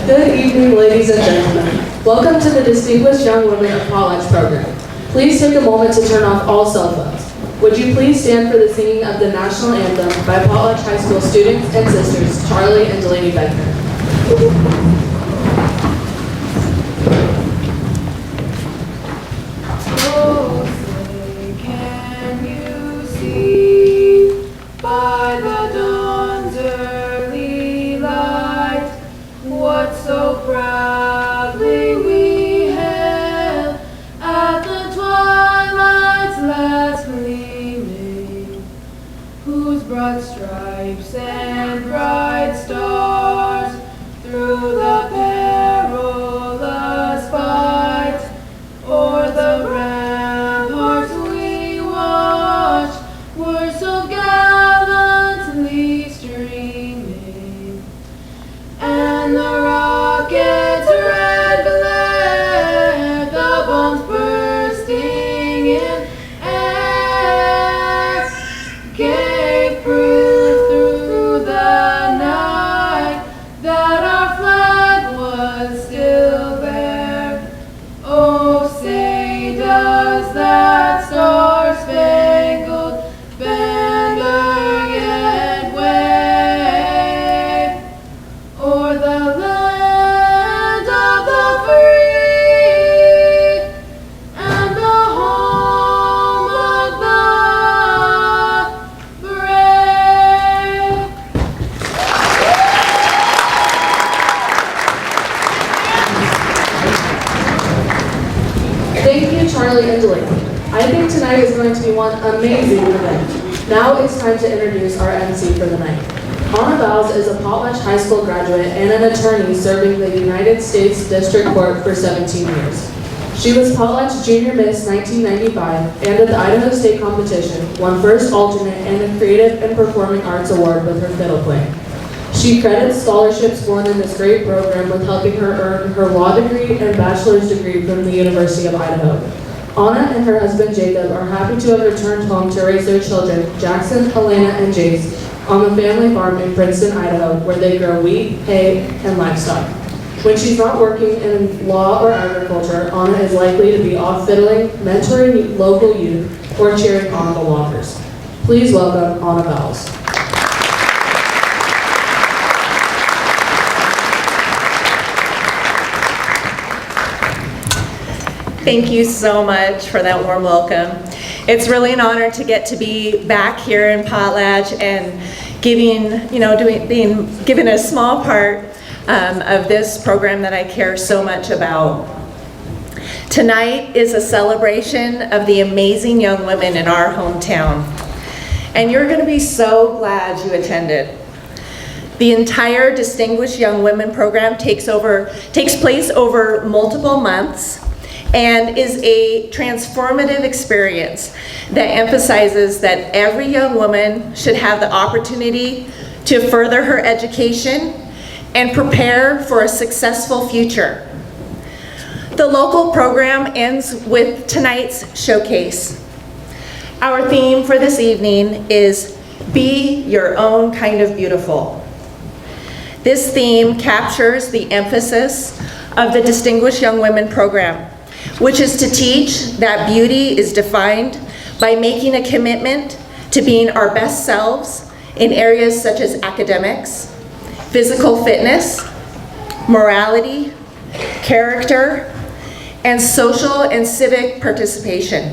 Good evening, ladies and gentlemen. Welcome to the Distinguished Young Women of Potlatch program. Please take a moment to turn off all cell phones. Would you please stand for the singing of the national anthem by Potlatch High School students and sisters, Charlie and Delaney Beckner. By the dawn's early light, what so proudly we hailed at the twilight's last gleaming, whose broad stripes and bright stars through the perilous fight o'er the ramparts we watched were so gallantly streaming, and the rocket's red glare, the bombs bursting in air, gave proof through the night that our flag was still there. Oh, say does that star-spangled banner yet wave o'er the land of the free and the home of the brave. Thank you, Charlie and Delaney. I think tonight is going to be one amazing event. Now it's time to introduce our MC for the night. Anna Bowles is a Potlatch High School graduate and an attorney serving the United States District Court for 17 years. She was Potlatch Junior Miss 1995 and at the Idaho State Competition won first alternate and a Creative and Performing Arts Award with her fiddle playing. She credits scholarships won in this great program with helping her earn her law degree and bachelor's degree from the University of Idaho. Anna and her husband Jacob are happy to have returned home to raise their children, Jackson, Elena, and Jace, on the family farm in Princeton, Idaho, where they grow wheat, hay, and livestock. When she's not working in law or agriculture, Anna is likely to be off fiddling, mentoring local youth, or cheering on the Walkers. Please welcome Anna Bowles. Thank you so much for that warm welcome. It's really an honor to get to be back here in Potlatch and being given a small part of this program that I care so much about. Tonight is a celebration of the amazing young women in our hometown, and you're going to be so glad you attended. The entire Distinguished Young Women program takes place over multiple months and is a transformative experience that emphasizes that every young woman should have the opportunity to further her education and prepare for a successful future. The local program ends with tonight's showcase. Our theme for this evening is Be Your Own Kind of Beautiful. This theme captures the emphasis of the Distinguished Young Women program, which is to teach that beauty is defined by making a commitment to being our best selves in areas such as academics, physical fitness, morality, character, and social and civic participation.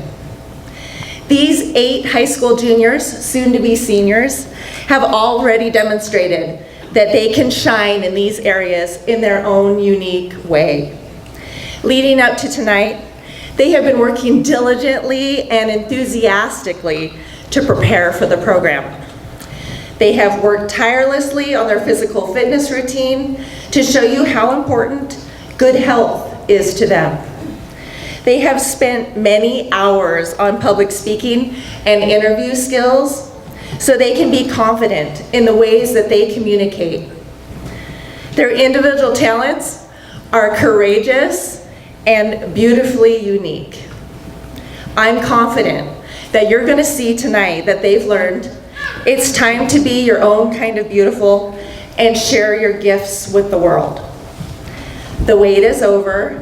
These 8 high school juniors, soon to be seniors, have already demonstrated that they can shine in these areas in their own unique way. Leading up to tonight, they have been working diligently and enthusiastically to prepare for the program. They have worked tirelessly on their physical fitness routine to show you how important good health is to them. They have spent many hours on public speaking and interview skills so they can be confident in the ways that they communicate. Their individual talents are courageous and beautifully unique. I'm confident that you're going to see tonight that they've learned it's time to be your own kind of beautiful and share your gifts with the world. The wait is over.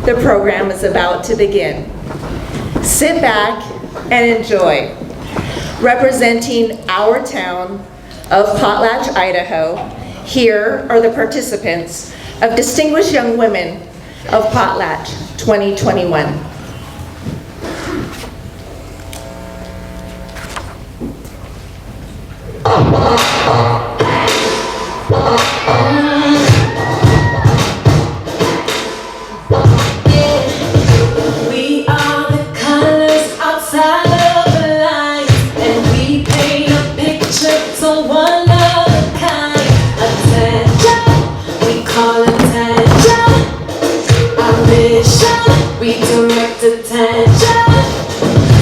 The program is about to begin. Sit back and enjoy. Representing our town of Potlatch, Idaho, here are the participants of Distinguished Young Women of Potlatch 2021. We are the colors outside of the lines, and we paint a picture so one of a kind. Attention, we call attention. Our mission, we direct attention.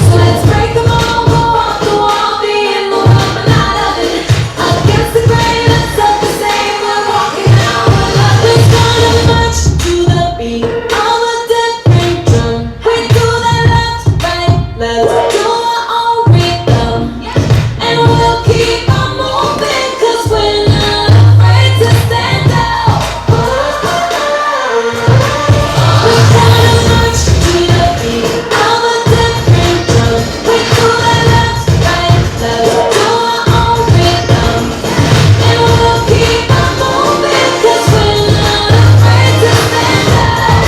So let's break the mold, go off the wall, be in the world but not of it. Against the grain, let's up the same. We're walking out with love. We're gonna march to the beat of a different drum. We do that left, right, let's do our own rhythm. And we'll keep on moving, 'cause we're not afraid to stand out. We're gonna march to the beat of a different drum. We do that left, right, let's do our own rhythm. And we'll keep on moving, 'cause we're not afraid to stand out.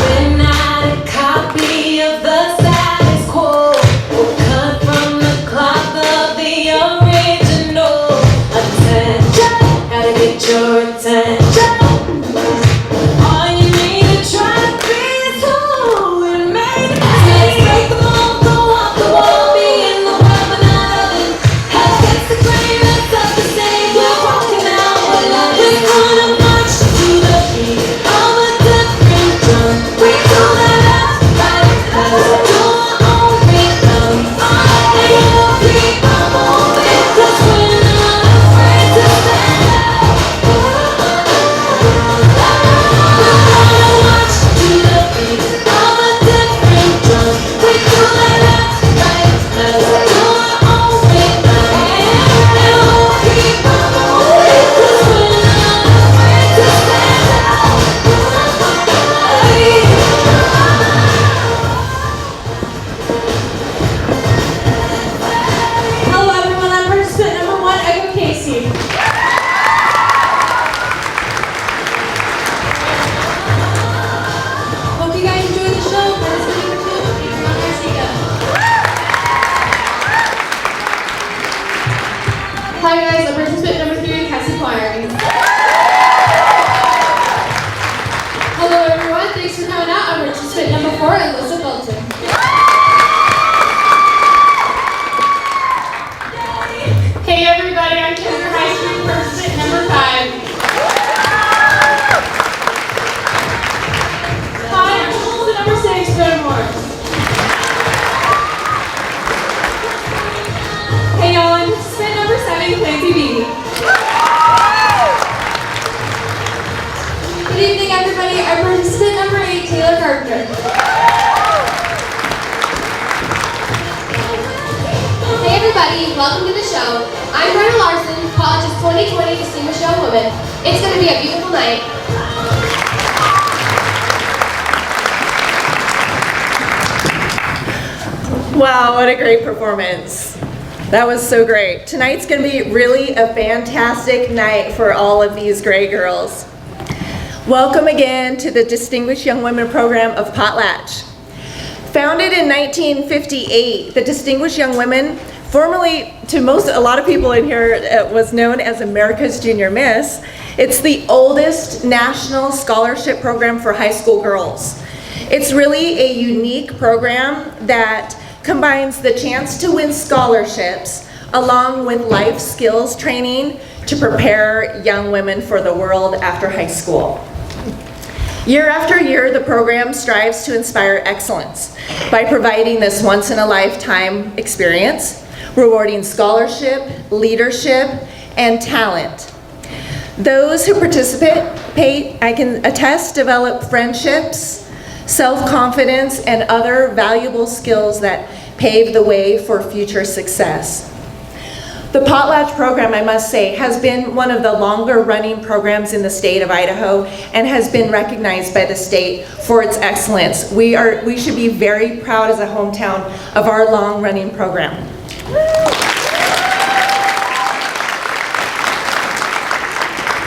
We're not a copy of the status quo. We're cut from the cloth of the original. Attention, gotta get your attention. All you need to try to be is who we're made to be. Let's break the mold, go off the wall, be in the world but not of it. Against the grain, let's up the same. We're walking out with love. We're gonna march to the beat of a different drum. We do that left, right, let's do our own rhythm. And we'll keep on moving, 'cause we're not afraid to stand out. We're gonna march to the beat of a different drum. We do that left, right, let's do our own rhythm. And we'll keep on moving, 'cause we're not afraid to stand out. Hello everyone, I'm participant number 1, Echo Casey. Hope you guys enjoy the show. Participant number 2, Adriana Garcia. Hi guys, I'm participant number 3, Cassie Choir. Hello everyone, thanks for coming out. I'm participant number 4, Alyssa Belton. Hey everybody, I'm Kendra High Street participant number 5. Hi, I'm participant number 6, Joan Moore. Hey y'all, I'm participant number 7, Clancy Beatty. Good evening everybody, I'm participant number 8, Taylor Carpenter. Hey everybody, welcome to the show. I'm Brenna Larson, College's 2020 Distinguished Young Woman. It's going to be a beautiful night. Wow, what a great performance. That was so great. Tonight's going to be really a fantastic night for all of these great girls. Welcome again to the Distinguished Young Women program of Potlatch. Founded in 1958, the Distinguished Young Women, formerly to a lot of people in here, was known as America's Junior Miss. It's the oldest national scholarship program for high school girls. It's really a unique program that combines the chance to win scholarships along with life skills training to prepare young women for the world after high school. Year after year, the program strives to inspire excellence by providing this once-in-a-lifetime experience, rewarding scholarship, leadership, and talent. Those who participate, I can attest, develop friendships, self-confidence, and other valuable skills that pave the way for future success. The Potlatch program, I must say, has been one of the longer running programs in the state of Idaho and has been recognized by the state for its excellence. We should be very proud as a hometown of our long running program.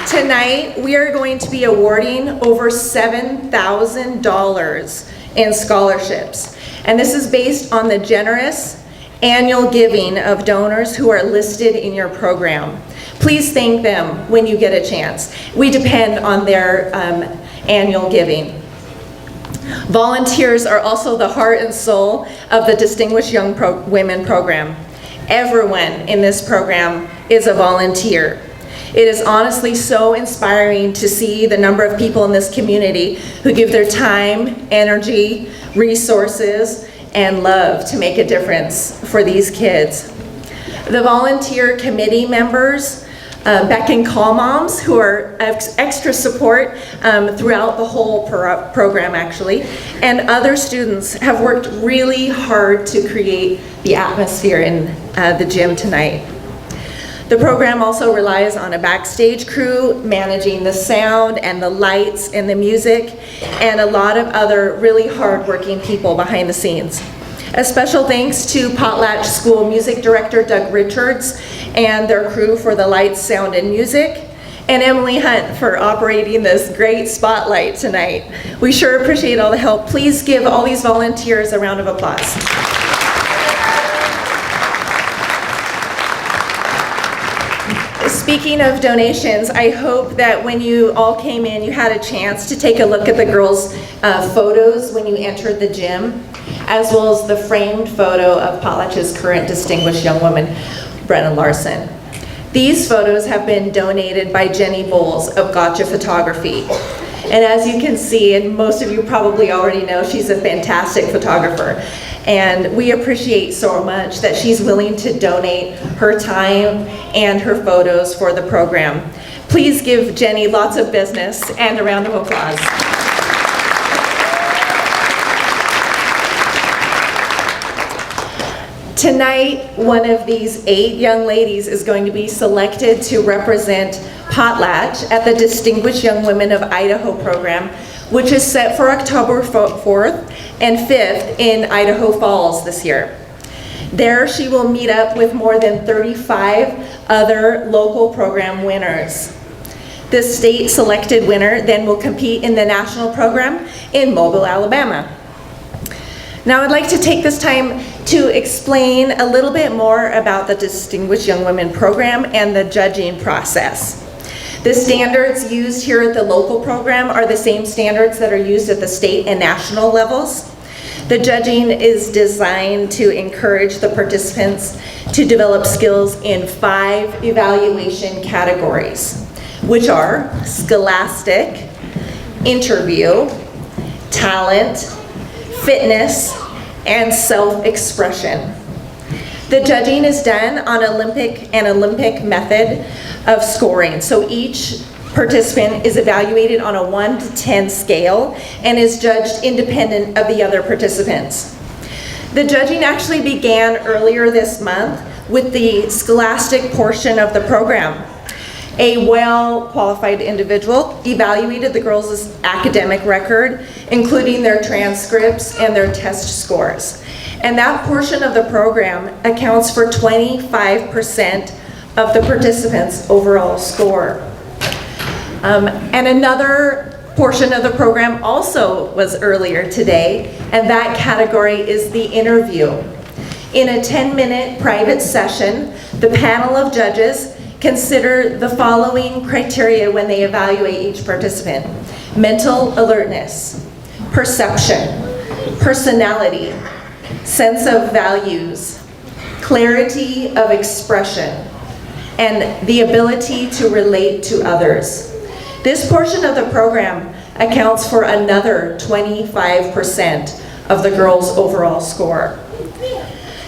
Tonight, we are going to be awarding over $7,000 in scholarships. And this is based on the generous annual giving of donors who are listed in your program. Please thank them when you get a chance. We depend on their annual giving. Volunteers are also the heart and soul of the Distinguished Young Women program. Everyone in this program is a volunteer. It is honestly so inspiring to see the number of people in this community who give their time, energy, resources, and love to make a difference for these kids. The volunteer committee members beck and call moms who are extra support throughout the whole program actually, and other students have worked really hard to create the atmosphere in the gym tonight. The program also relies on a backstage crew managing the sound and the lights and the music, and a lot of other really hard-working people behind the scenes. A special thanks to Potlatch School Music Director Doug Richards and their crew for the lights, sound, and music, and Emily Hunt for operating this great spotlight tonight. We sure appreciate all the help. Please give all these volunteers a round of applause. Speaking of donations, I hope that when you all came in, you had a chance to take a look at the girls' photos when you entered the gym, as well as the framed photo of Potlatch's current Distinguished Young Woman, Brenna Larson. These photos have been donated by Jenny Bowles of Gotcha Photography. And as you can see, and most of you probably already know, she's a fantastic photographer. And we appreciate so much that she's willing to donate her time and her photos for the program. Please give Jenny lots of business and a round of applause. Tonight, one of these 8 young ladies is going to be selected to represent Potlatch at the Distinguished Young Women of Idaho program, which is set for October 4th and 5th in Idaho Falls this year. There she will meet up with more than 35 other local program winners. This state selected winner then will compete in the national program in Mobile, Alabama. Now I'd like to take this time to explain a little bit more about the Distinguished Young Women program and the judging process. The standards used here at the local program are the same standards that are used at the state and national levels. The judging is designed to encourage the participants to develop skills in 5 evaluation categories, which are scholastic, interview, talent, fitness, and self-expression. The judging is done on an Olympic method of scoring. So each participant is evaluated on a 1 to 10 scale and is judged independent of the other participants. The judging actually began earlier this month with the scholastic portion of the program. A well-qualified individual evaluated the girls' academic record, including their transcripts and their test scores. And that portion of the program accounts for 25% of the participants' overall score. And another portion of the program also was earlier today, and that category is the interview. In a 10-minute private session, the panel of judges consider the following criteria when they evaluate each participant: mental alertness, perception, personality, sense of values, clarity of expression, and the ability to relate to others. This portion of the program accounts for another 25% of the girls' overall score.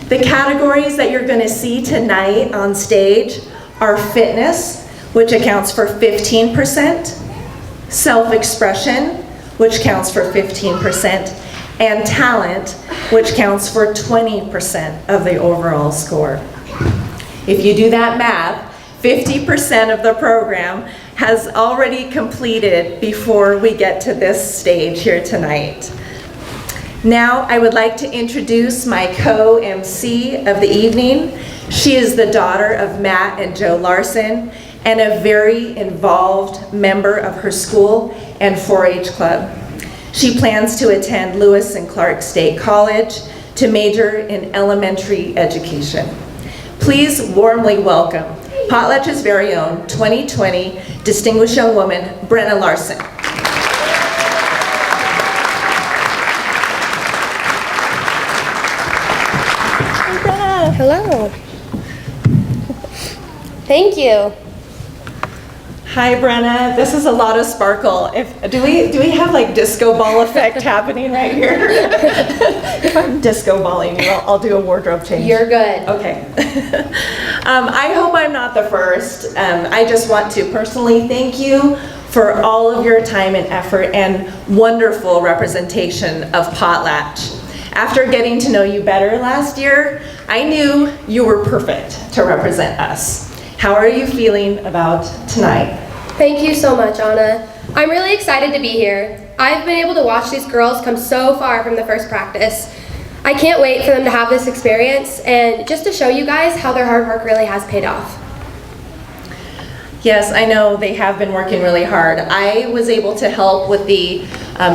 The categories that you're going to see tonight on stage are fitness, which accounts for 15%, self-expression, which counts for 15%, and talent, which counts for 20% of the overall score. If you do that math, 50% of the program has already completed before we get to this stage here tonight. Now I would like to introduce my co-MC of the evening. She is the daughter of Matt and Joe Larson and a very involved member of her school and 4-H club. She plans to attend Lewis and Clark State College to major in elementary education. Please warmly welcome Potlatch's very own 2020 Distinguished Young Woman, Brenna Larson. Hello. Thank you. Hi, Brenna. This is a lot of sparkle. Do we have like disco ball effect happening right here? If I'm disco balling you, I'll do a wardrobe change. You're good. Okay. I hope I'm not the first. I just want to personally thank you for all of your time and effort and wonderful representation of Potlatch. After getting to know you better last year, I knew you were perfect to represent us. How are you feeling about tonight? Thank you so much, Anna. I'm really excited to be here. I've been able to watch these girls come so far from the first practice. I can't wait for them to have this experience and just to show you guys how their hard work really has paid off. Yes, I know they have been working really hard. I was able to help with the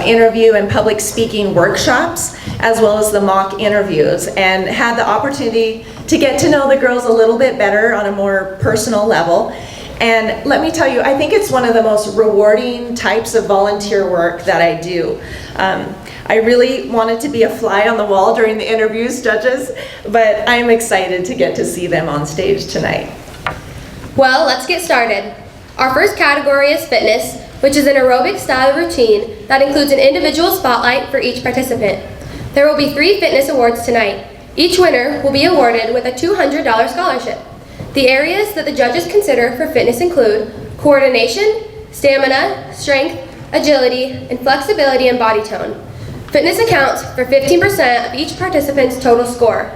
interview and public speaking workshops, as well as the mock interviews, and had the opportunity to get to know the girls a little bit better on a more personal level. And let me tell you, I think it's one of the most rewarding types of volunteer work that I do. I really wanted to be a fly on the wall during the interviews, judges, but I'm excited to get to see them on stage tonight. Well, let's get started. Our first category is fitness, which is an aerobic style routine that includes an individual spotlight for each participant. There will be 3 fitness awards tonight. Each winner will be awarded with a $200 scholarship. The areas that the judges consider for fitness include coordination, stamina, strength, agility, and flexibility and body tone. Fitness accounts for 15% of each participant's total score.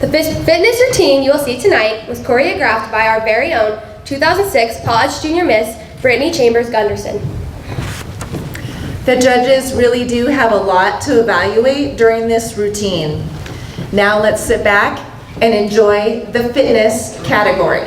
The fitness routine you will see tonight was choreographed by our very own 2006 Potlatch Junior Miss, Brittany Chambers Gunderson. The judges really do have a lot to evaluate during this routine. Now let's sit back and enjoy the fitness category.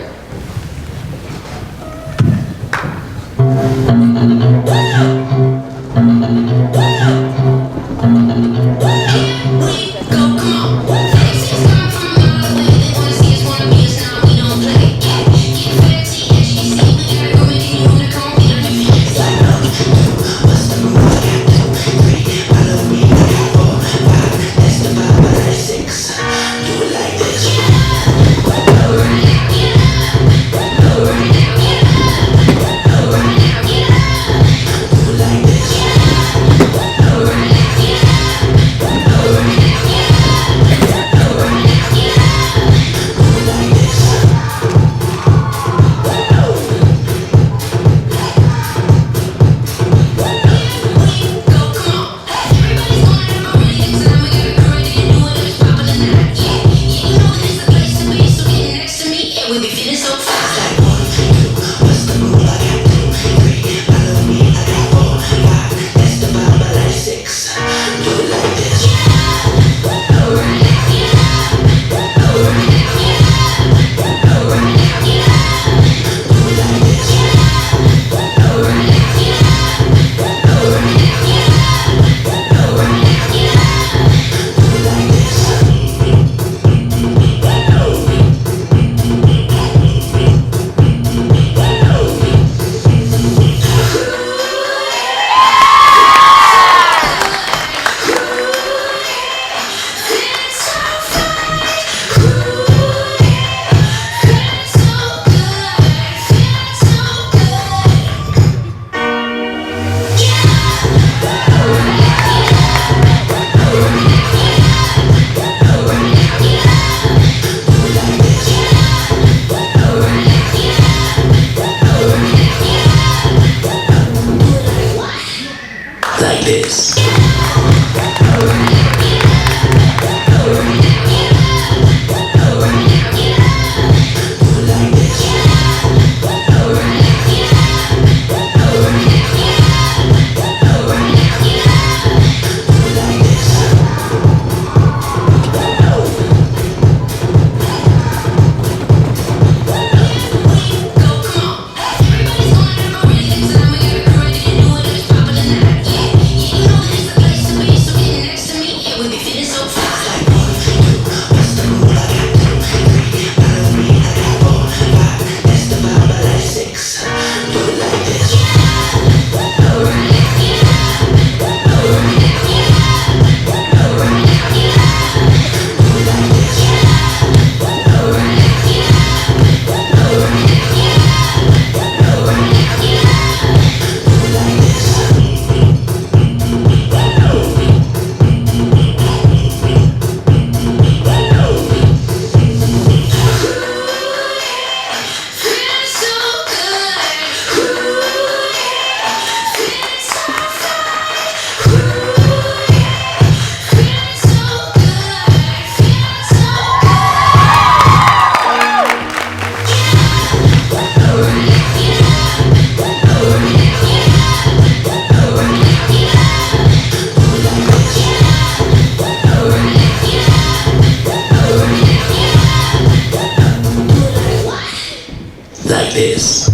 Like this.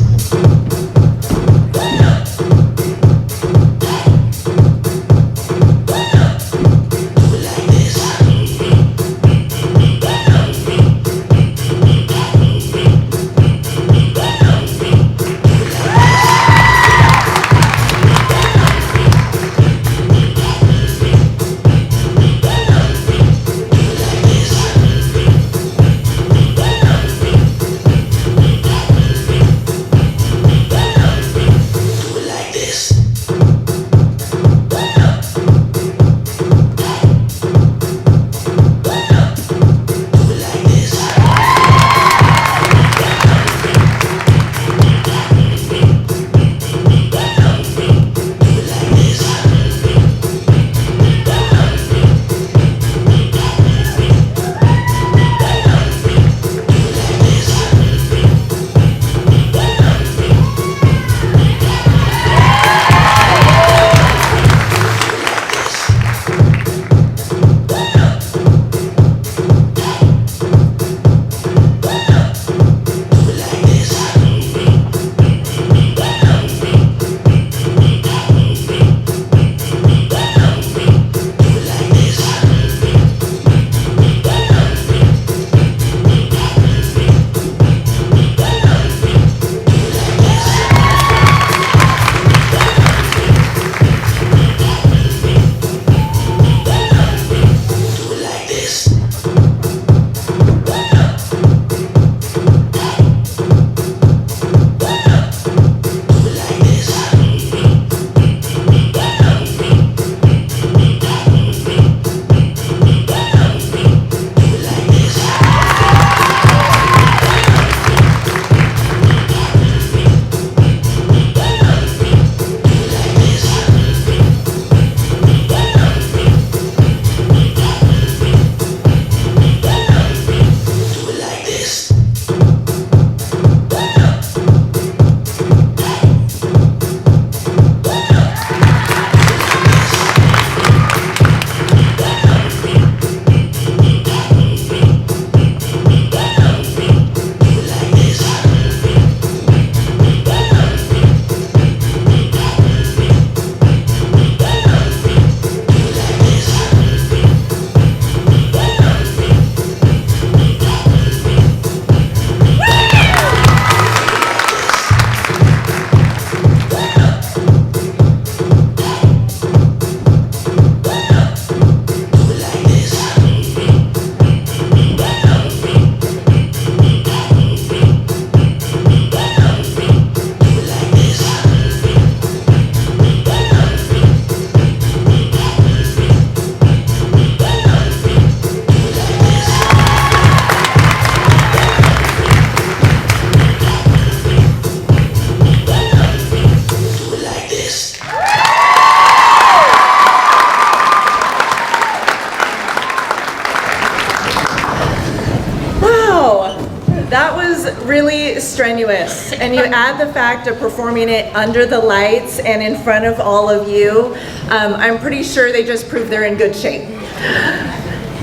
really strenuous, and you add the fact of performing it under the lights and in front of all of you, I'm pretty sure they just proved they're in good shape.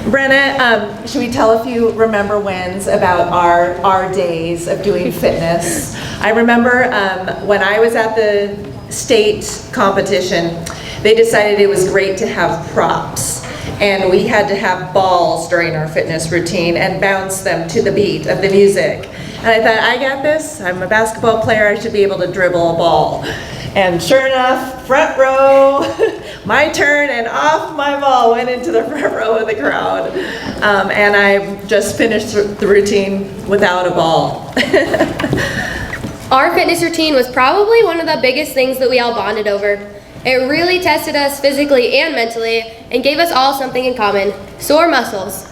Brenna, should we tell a few remember wins about our days of doing fitness? I remember when I was at the state competition, they decided it was great to have props. and we had to have balls during our fitness routine and bounce them to the beat of the music. And I thought, I got this, I'm a basketball player, I should be able to dribble a ball. And sure enough, front row, my turn, and off my ball went into the front row of the crowd. And I just finished the routine without a ball. Our fitness routine was probably one of the biggest things that we all bonded over. It really tested us physically and mentally and gave us all something in common: sore muscles.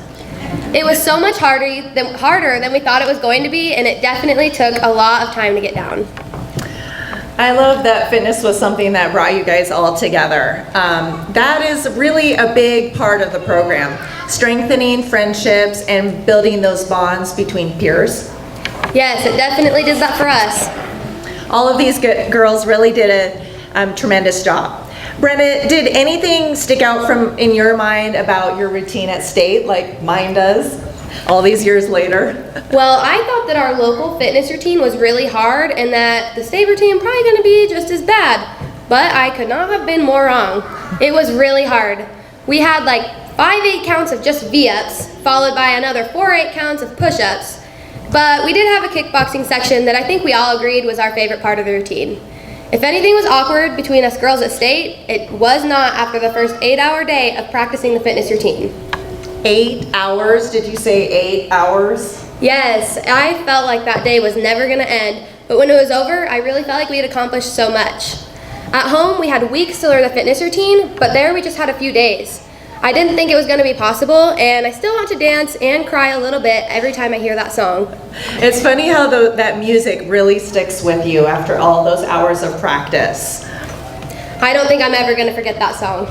It was so much harder than we thought it was going to be, and it definitely took a lot of time to get down. I love that fitness was something that brought you guys all together. That is really a big part of the program, strengthening friendships and building those bonds between peers. Yes, it definitely did that for us. All of these girls really did a tremendous job. Brenna, did anything stick out in your mind about your routine at state like mine does all these years later? Well, I thought that our local fitness routine was really hard and that the state routine probably going to be just as bad, but I could not have been more wrong. It was really hard. We had like 5 8 counts of just V-ups, followed by another 4 8 counts of push-ups, but we did have a kickboxing section that I think we all agreed was our favorite part of the routine. If anything was awkward between us girls at state, it was not after the first 8-hour day of practicing the fitness routine. 8 hours? Did you say 8 hours? Yes, I felt like that day was never going to end, but when it was over, I really felt like we had accomplished so much. At home, we had weeks to learn the fitness routine, but there we just had a few days. I didn't think it was going to be possible, and I still want to dance and cry a little bit every time I hear that song. It's funny how that music really sticks with you after all those hours of practice. I don't think I'm ever going to forget that song.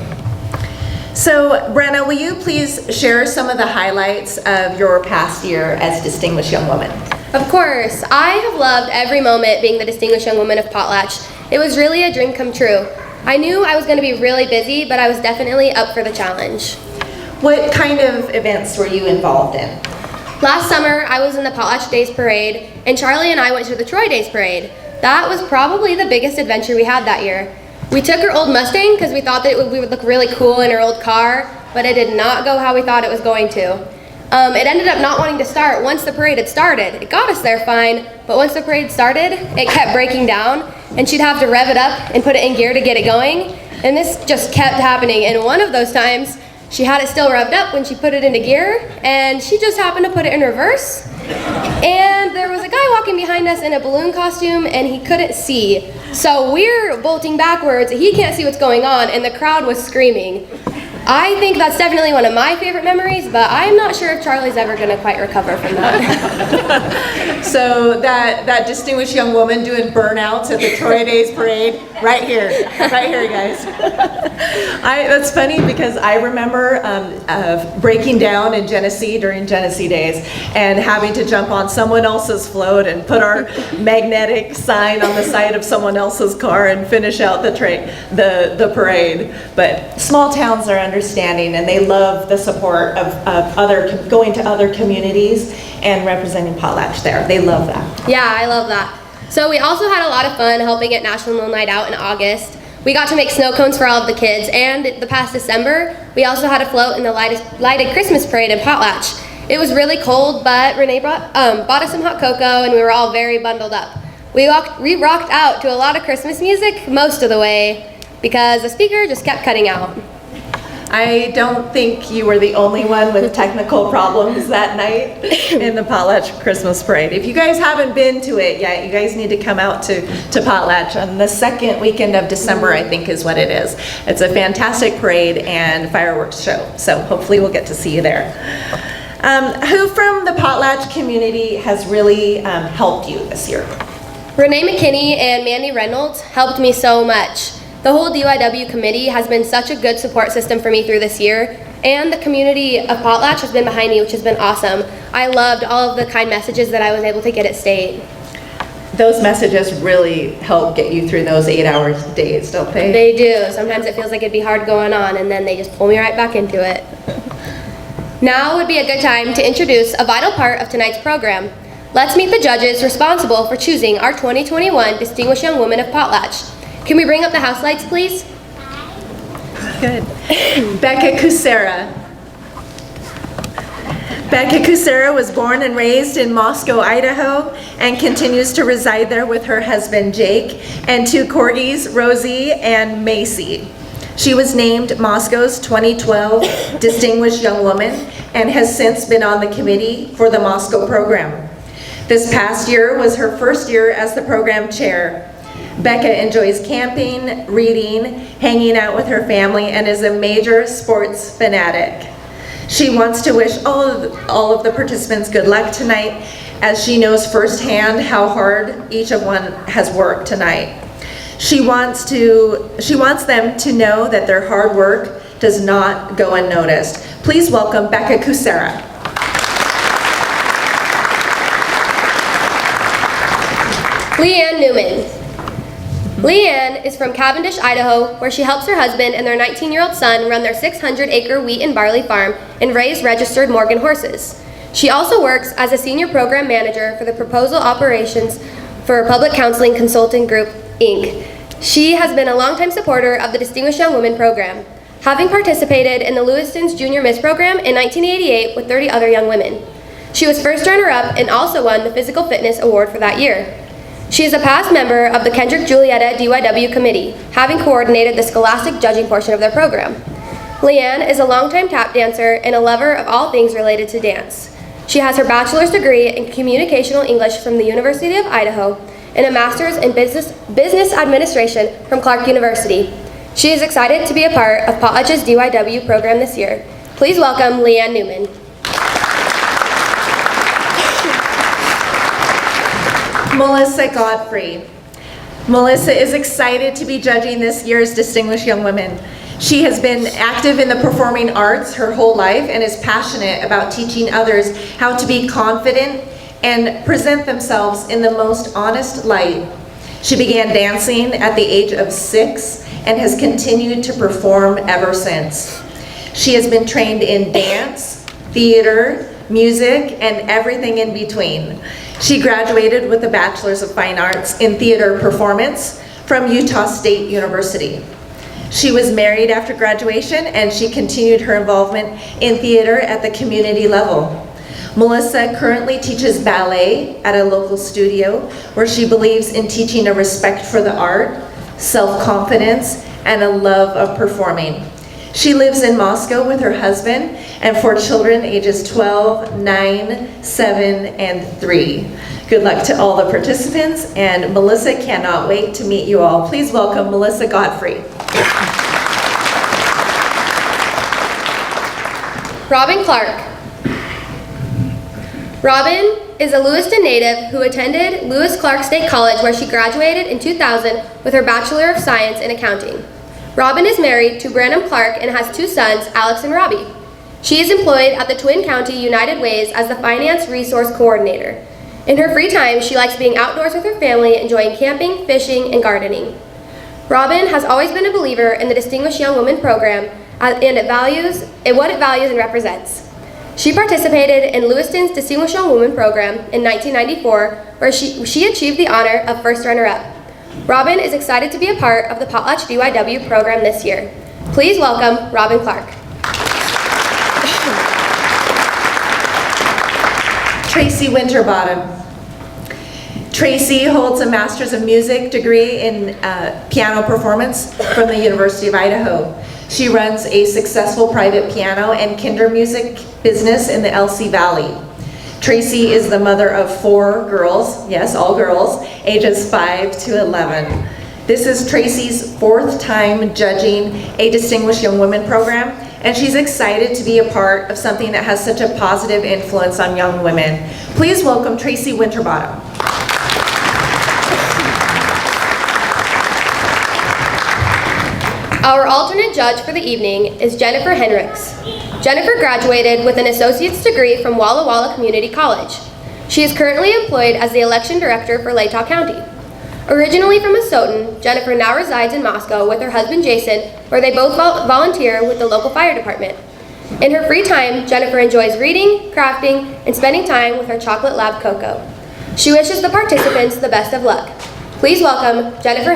So, Brenna, will you please share some of the highlights of your past year as Distinguished Young Woman? Of course, I have loved every moment being the Distinguished Young Woman of Potlatch. It was really a dream come true. I knew I was going to be really busy, but I was definitely up for the challenge. What kind of events were you involved in? Last summer, I was in the Potlatch Days Parade, and Charlie and I went to the Troy Days Parade. That was probably the biggest adventure we had that year. We took our old Mustang because we thought that we would look really cool in our old car, but it did not go how we thought it was going to. It ended up not wanting to start once the parade had started. It got us there fine, but once the parade started, it kept breaking down, and she'd have to rev it up and put it in gear to get it going, and this just kept happening. And one of those times, she had it still revved up when she put it into gear, and she just happened to put it in reverse. And there was a guy walking behind us in a balloon costume, and he couldn't see. So we're bolting backwards, he can't see what's going on, and the crowd was screaming. I think that's definitely one of my favorite memories, but I'm not sure if Charlie's ever going to quite recover from that. So that Distinguished Young Woman doing burnouts at the Troy Days Parade, right here, guys. That's funny because I remember breaking down in Genesee during Genesee Days and having to jump on someone else's float and put our magnetic sign on the side of someone else's car and finish out the parade. But small towns are understanding, and they love the support of going to other communities and representing Potlatch there. They love that. Yeah, I love that. So we also had a lot of fun helping at National Night Out in August. We got to make snow cones for all of the kids, and the past December, we also had a float in the lighted Christmas parade in Potlatch. It was really cold, but Renee bought us some hot cocoa, and we were all very bundled up. We rocked out to a lot of Christmas music most of the way because the speaker just kept cutting out. I don't think you were the only one with technical problems that night in the Potlatch Christmas Parade. If you guys haven't been to it yet, you guys need to come out to Potlatch on the second weekend of December, I think is what it is. It's a fantastic parade and fireworks show, so hopefully we'll get to see you there. Who from the Potlatch community has really helped you this year? Renee McKinney and Mandy Reynolds helped me so much. The whole DYW committee has been such a good support system for me through this year, and the community of Potlatch has been behind me, which has been awesome. I loved all of the kind messages that I was able to get at state. Those messages really help get you through those 8-hour days, don't they? They do. Sometimes it feels like it'd be hard going on, and then they just pull me right back into it. Now would be a good time to introduce a vital part of tonight's program. Let's meet the judges responsible for choosing our 2021 Distinguished Young Woman of Potlatch. Can we bring up the house lights, please? Good. Becca Kucera, Becca Kucera was born and raised in Moscow, Idaho, and continues to reside there with her husband, Jake, and 2 corgis, Rosie and Macy. She was named Moscow's 2012 Distinguished Young Woman and has since been on the committee for the Moscow program. This past year was her first year as the program chair. Becca enjoys camping, reading, hanging out with her family, and is a major sports fanatic. She wants to wish all of the participants good luck tonight, as she knows firsthand how hard each of one has worked tonight. She wants them to know that their hard work does not go unnoticed. Please welcome Becca Kucera. Leanne Newman. Leanne is from Cavendish, Idaho, where she helps her husband and their 19-year-old son run their 600-acre wheat and barley farm and raise registered Morgan horses. She also works as a senior program manager for the proposal operations for Public Counseling Consulting Group, Inc. She has been a longtime supporter of the Distinguished Young Women program, having participated in the Lewiston's Junior Miss program in 1988 with 30 other young women. She was first runner-up and also won the Physical Fitness Award for that year. She is a past member of the Kendrick-Julietta DYW committee, having coordinated the scholastic judging portion of their program. Leanne is a longtime tap dancer and a lover of all things related to dance. She has her bachelor's degree in communicational English from the University of Idaho and a master's in business administration from Clark University. She is excited to be a part of Potlatch's DYW program this year. Please welcome Leanne Newman. Melissa Godfrey. Melissa is excited to be judging this year's Distinguished Young Women. She has been active in the performing arts her whole life and is passionate about teaching others how to be confident and present themselves in the most honest light. She began dancing at the age of 6 and has continued to perform ever since. She has been trained in dance, theater, music, and everything in between. She graduated with a Bachelor's of Fine Arts in Theater Performance from Utah State University. She was married after graduation, and she continued her involvement in theater at the community level. Melissa currently teaches ballet at a local studio where she believes in teaching a respect for the art, self-confidence, and a love of performing. She lives in Moscow with her husband and 4 children ages 12, 9, 7, and 3. Good luck to all the participants, and Melissa cannot wait to meet you all. Please welcome Melissa Godfrey. Robin Clark. Robin is a Lewiston native who attended Lewis Clark State College, where she graduated in 2000 with her Bachelor of Science in Accounting. Robin is married to Branham Clark and has 2 sons, Alex and Robbie. She is employed at the Twin County United Ways as the Finance Resource Coordinator. In her free time, she likes being outdoors with her family, enjoying camping, fishing, and gardening. Robin has always been a believer in the Distinguished Young Women program and what it values and represents. She participated in Lewiston's Distinguished Young Women program in 1994, where she achieved the honor of first runner-up. Robin is excited to be a part of the Potlatch DYW program this year. Please welcome Robin Clark. Tracy Winterbottom. Tracy holds a Master's of Music degree in piano performance from the University of Idaho. She runs a successful private piano and kinder music business in the LC Valley. Tracy is the mother of 4 girls, yes, all girls, ages 5 to 11. This is Tracy's 4th time judging a Distinguished Young Women program, and she's excited to be a part of something that has such a positive influence on young women. Please welcome Tracy Winterbottom. Our alternate judge for the evening is Jennifer Henricks. Jennifer graduated with an associate's degree from Walla Walla Community College. She is currently employed as the election director for Latah County. Originally from Asotin, Jennifer now resides in Moscow with her husband Jason, where they both volunteer with the local fire department. In her free time, Jennifer enjoys reading, crafting, and spending time with her chocolate lab Coco. She wishes the participants the best of luck. Please welcome Jennifer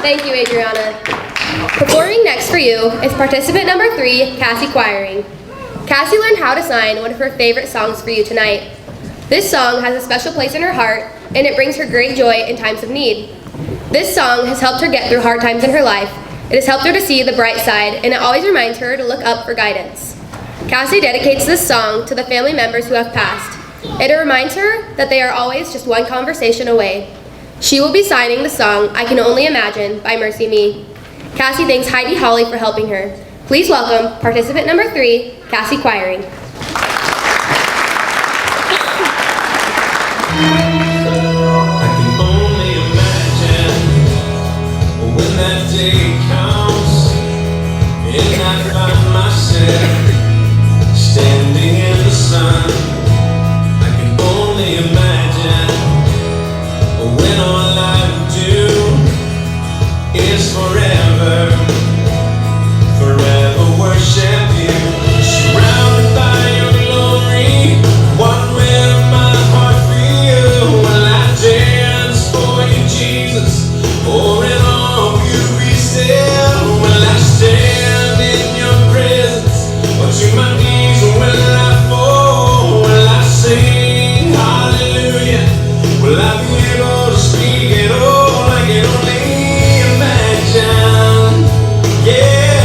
Thank you, Adriana. Performing next for you is participant number 3, Cassie Quiring. Cassie learned how to sign one of her favorite songs for you tonight. This song has a special place in her heart, and it brings her great joy in times of need. This song has helped her get through hard times in her life. It has helped her to see the bright side, and it always reminds her to look up for guidance. Cassie dedicates this song to the family members who have passed. It reminds her that they are always just one conversation away. She will be signing the song I Can Only Imagine by Mercy Me. Cassie thanks Heidi Holly for helping her. Please welcome participant number 3, Cassie Quiring. I can only imagine when that day comes and I find myself standing in the sun. I can only imagine when all I would do is forever worship you, surrounded by your glory. What will my heart feel when I dance for you, Jesus? Or in all you be still, will I stand in your presence? Or to my knees will I fall? Will I sing hallelujah? Will I be able to speak at all? I can only imagine. Yeah.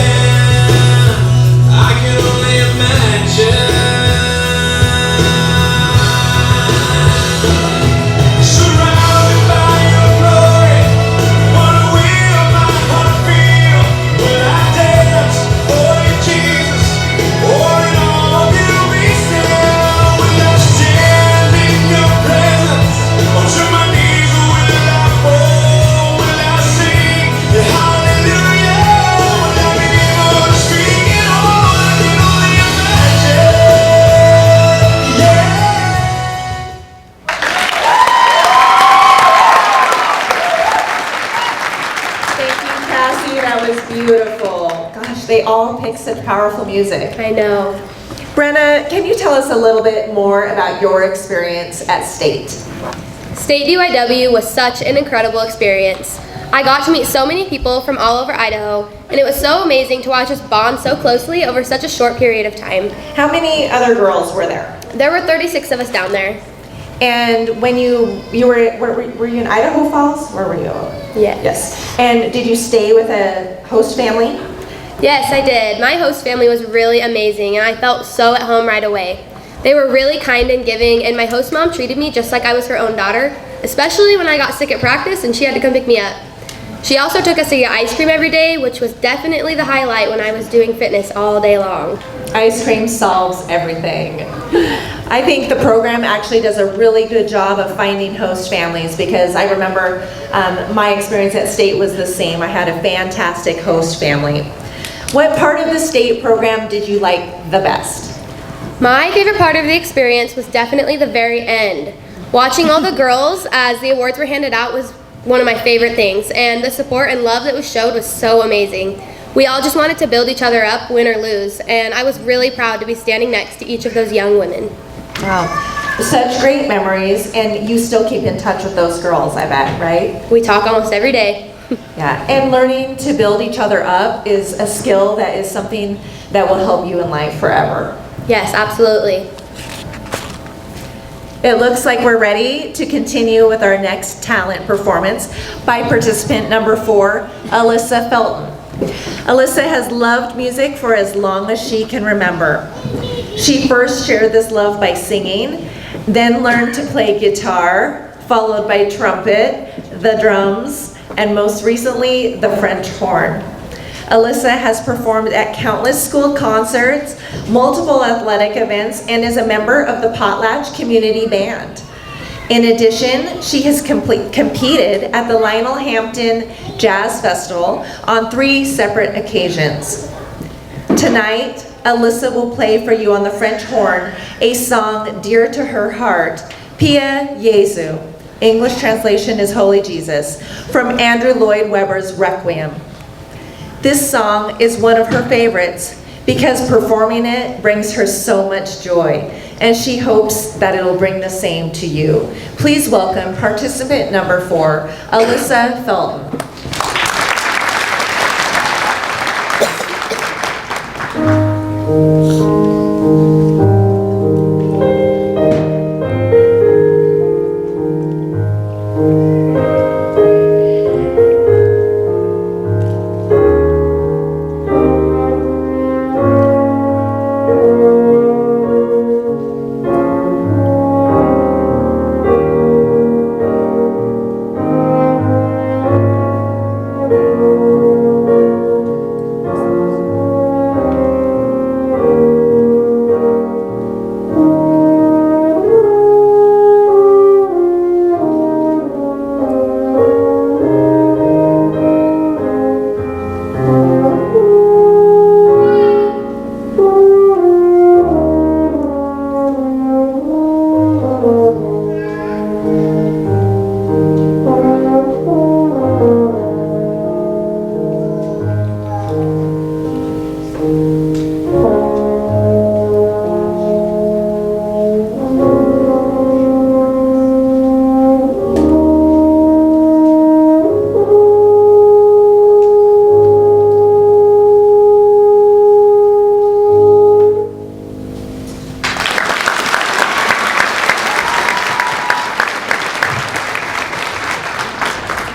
They all pick such powerful music. I know. Brenna, can you tell us a little bit more about your experience at State? State DYW was such an incredible experience. I got to meet so many people from all over Idaho, and it was so amazing to watch us bond so closely over such a short period of time. How many other girls were there? There were 36 of us down there. And when you were you in Idaho Falls? Where were you? Yes. Yes. And did you stay with a host family? Yes, I did. My host family was really amazing, and I felt so at home right away. They were really kind and giving, and my host mom treated me just like I was her own daughter, especially when I got sick at practice and she had to come pick me up. She also took us to get ice cream every day, which was definitely the highlight when I was doing fitness all day long. Ice cream solves everything. I think the program actually does a really good job of finding host families, because I remember my experience at State was the same. I had a fantastic host family. What part of the State program did you like the best? My favorite part of the experience was definitely the very end. Watching all the girls as the awards were handed out was one of my favorite things, and the support and love that was showed was so amazing. We all just wanted to build each other up, win or lose, and I was really proud to be standing next to each of those young women. Wow, such great memories, and you still keep in touch with those girls, I bet, right? We talk almost every day. Yeah, and learning to build each other up is a skill that is something that will help you in life forever. Yes, absolutely. It looks like we're ready to continue with our next talent performance by participant number 4, Alyssa Felton. Alyssa has loved music for as long as she can remember. She first shared this love by singing, then learned to play guitar, followed by trumpet, the drums, and most recently, the French horn. Alyssa has performed at countless school concerts, multiple athletic events, and is a member of the Potlatch Community Band. In addition, she has competed at the Lionel Hampton Jazz Festival on 3 separate occasions. Tonight, Alyssa will play for you on the French horn a song dear to her heart, Pia Jesu. English translation is Holy Jesus, from Andrew Lloyd Webber's Requiem. This song is one of her favorites because performing it brings her so much joy, and she hopes that it'll bring the same to you. Please welcome participant number 4, Alyssa Felton.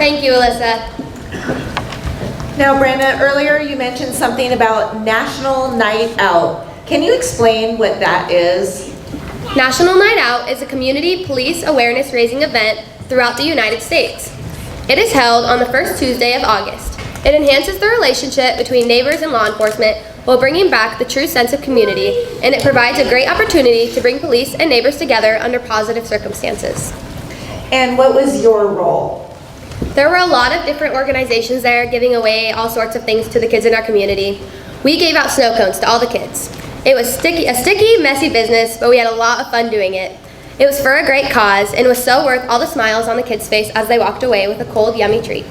Thank you, Alyssa. Now, Brenda, earlier you mentioned something about National Night Out. Can you explain what that is? National Night Out is a community police awareness raising event throughout the United States. It is held on the first Tuesday of August. It enhances the relationship between neighbors and law enforcement while bringing back the true sense of community, and it provides a great opportunity to bring police and neighbors together under positive circumstances. And what was your role? There were a lot of different organizations there giving away all sorts of things to the kids in our community. We gave out snow cones to all the kids. It was a sticky, messy business, but we had a lot of fun doing it. It was for a great cause, and it was so worth all the smiles on the kids' face as they walked away with a cold, yummy treat.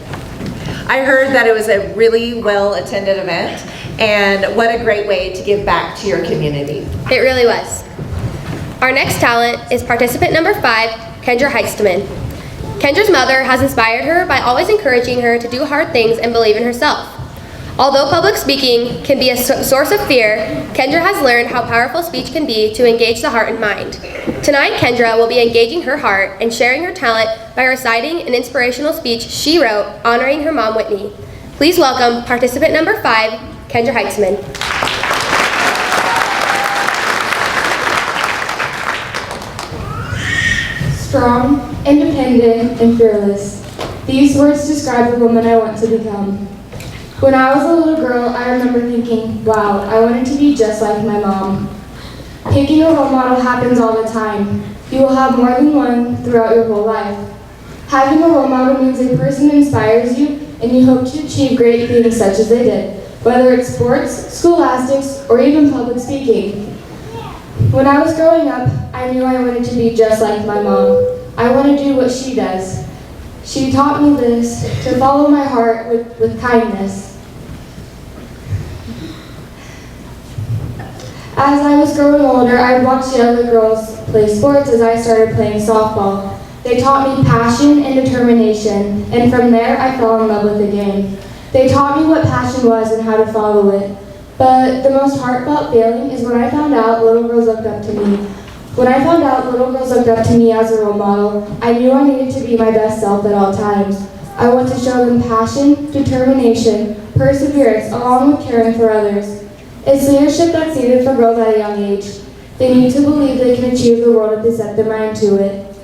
I heard that it was a really well-attended event, and what a great way to give back to your community. It really was. Our next talent is participant number 5, Kendra Heistman. Kendra's mother has inspired her by always encouraging her to do hard things and believe in herself. Although public speaking can be a source of fear, Kendra has learned how powerful speech can be to engage the heart and mind. Tonight, Kendra will be engaging her heart and sharing her talent by reciting an inspirational speech she wrote honoring her mom, Whitney. Please welcome participant number 5, Kendra Heitzman. Strong, independent, and fearless. These words describe the woman I want to become. When I was a little girl, I remember thinking, wow, I wanted to be just like my mom. Picking a role model happens all the time. You will have more than one throughout your whole life. Having a role model means a person inspires you and you hope to achieve great things such as they did, whether it's sports, scholastics, or even public speaking. When I was growing up, I knew I wanted to be just like my mom. I want to do what she does. She taught me this, to follow my heart with kindness. As I was growing older, I watched the other girls play sports as I started playing softball. They taught me passion and determination, and from there I fell in love with the game. They taught me what passion was and how to follow it. But the most heartfelt feeling is when I found out little girls looked up to me. When I found out little girls looked up to me as a role model, I knew I needed to be my best self at all times. I want to show them passion, determination, perseverance, along with caring for others. It's leadership that's needed for girls at a young age. They need to believe they can achieve the world if they set their mind to it.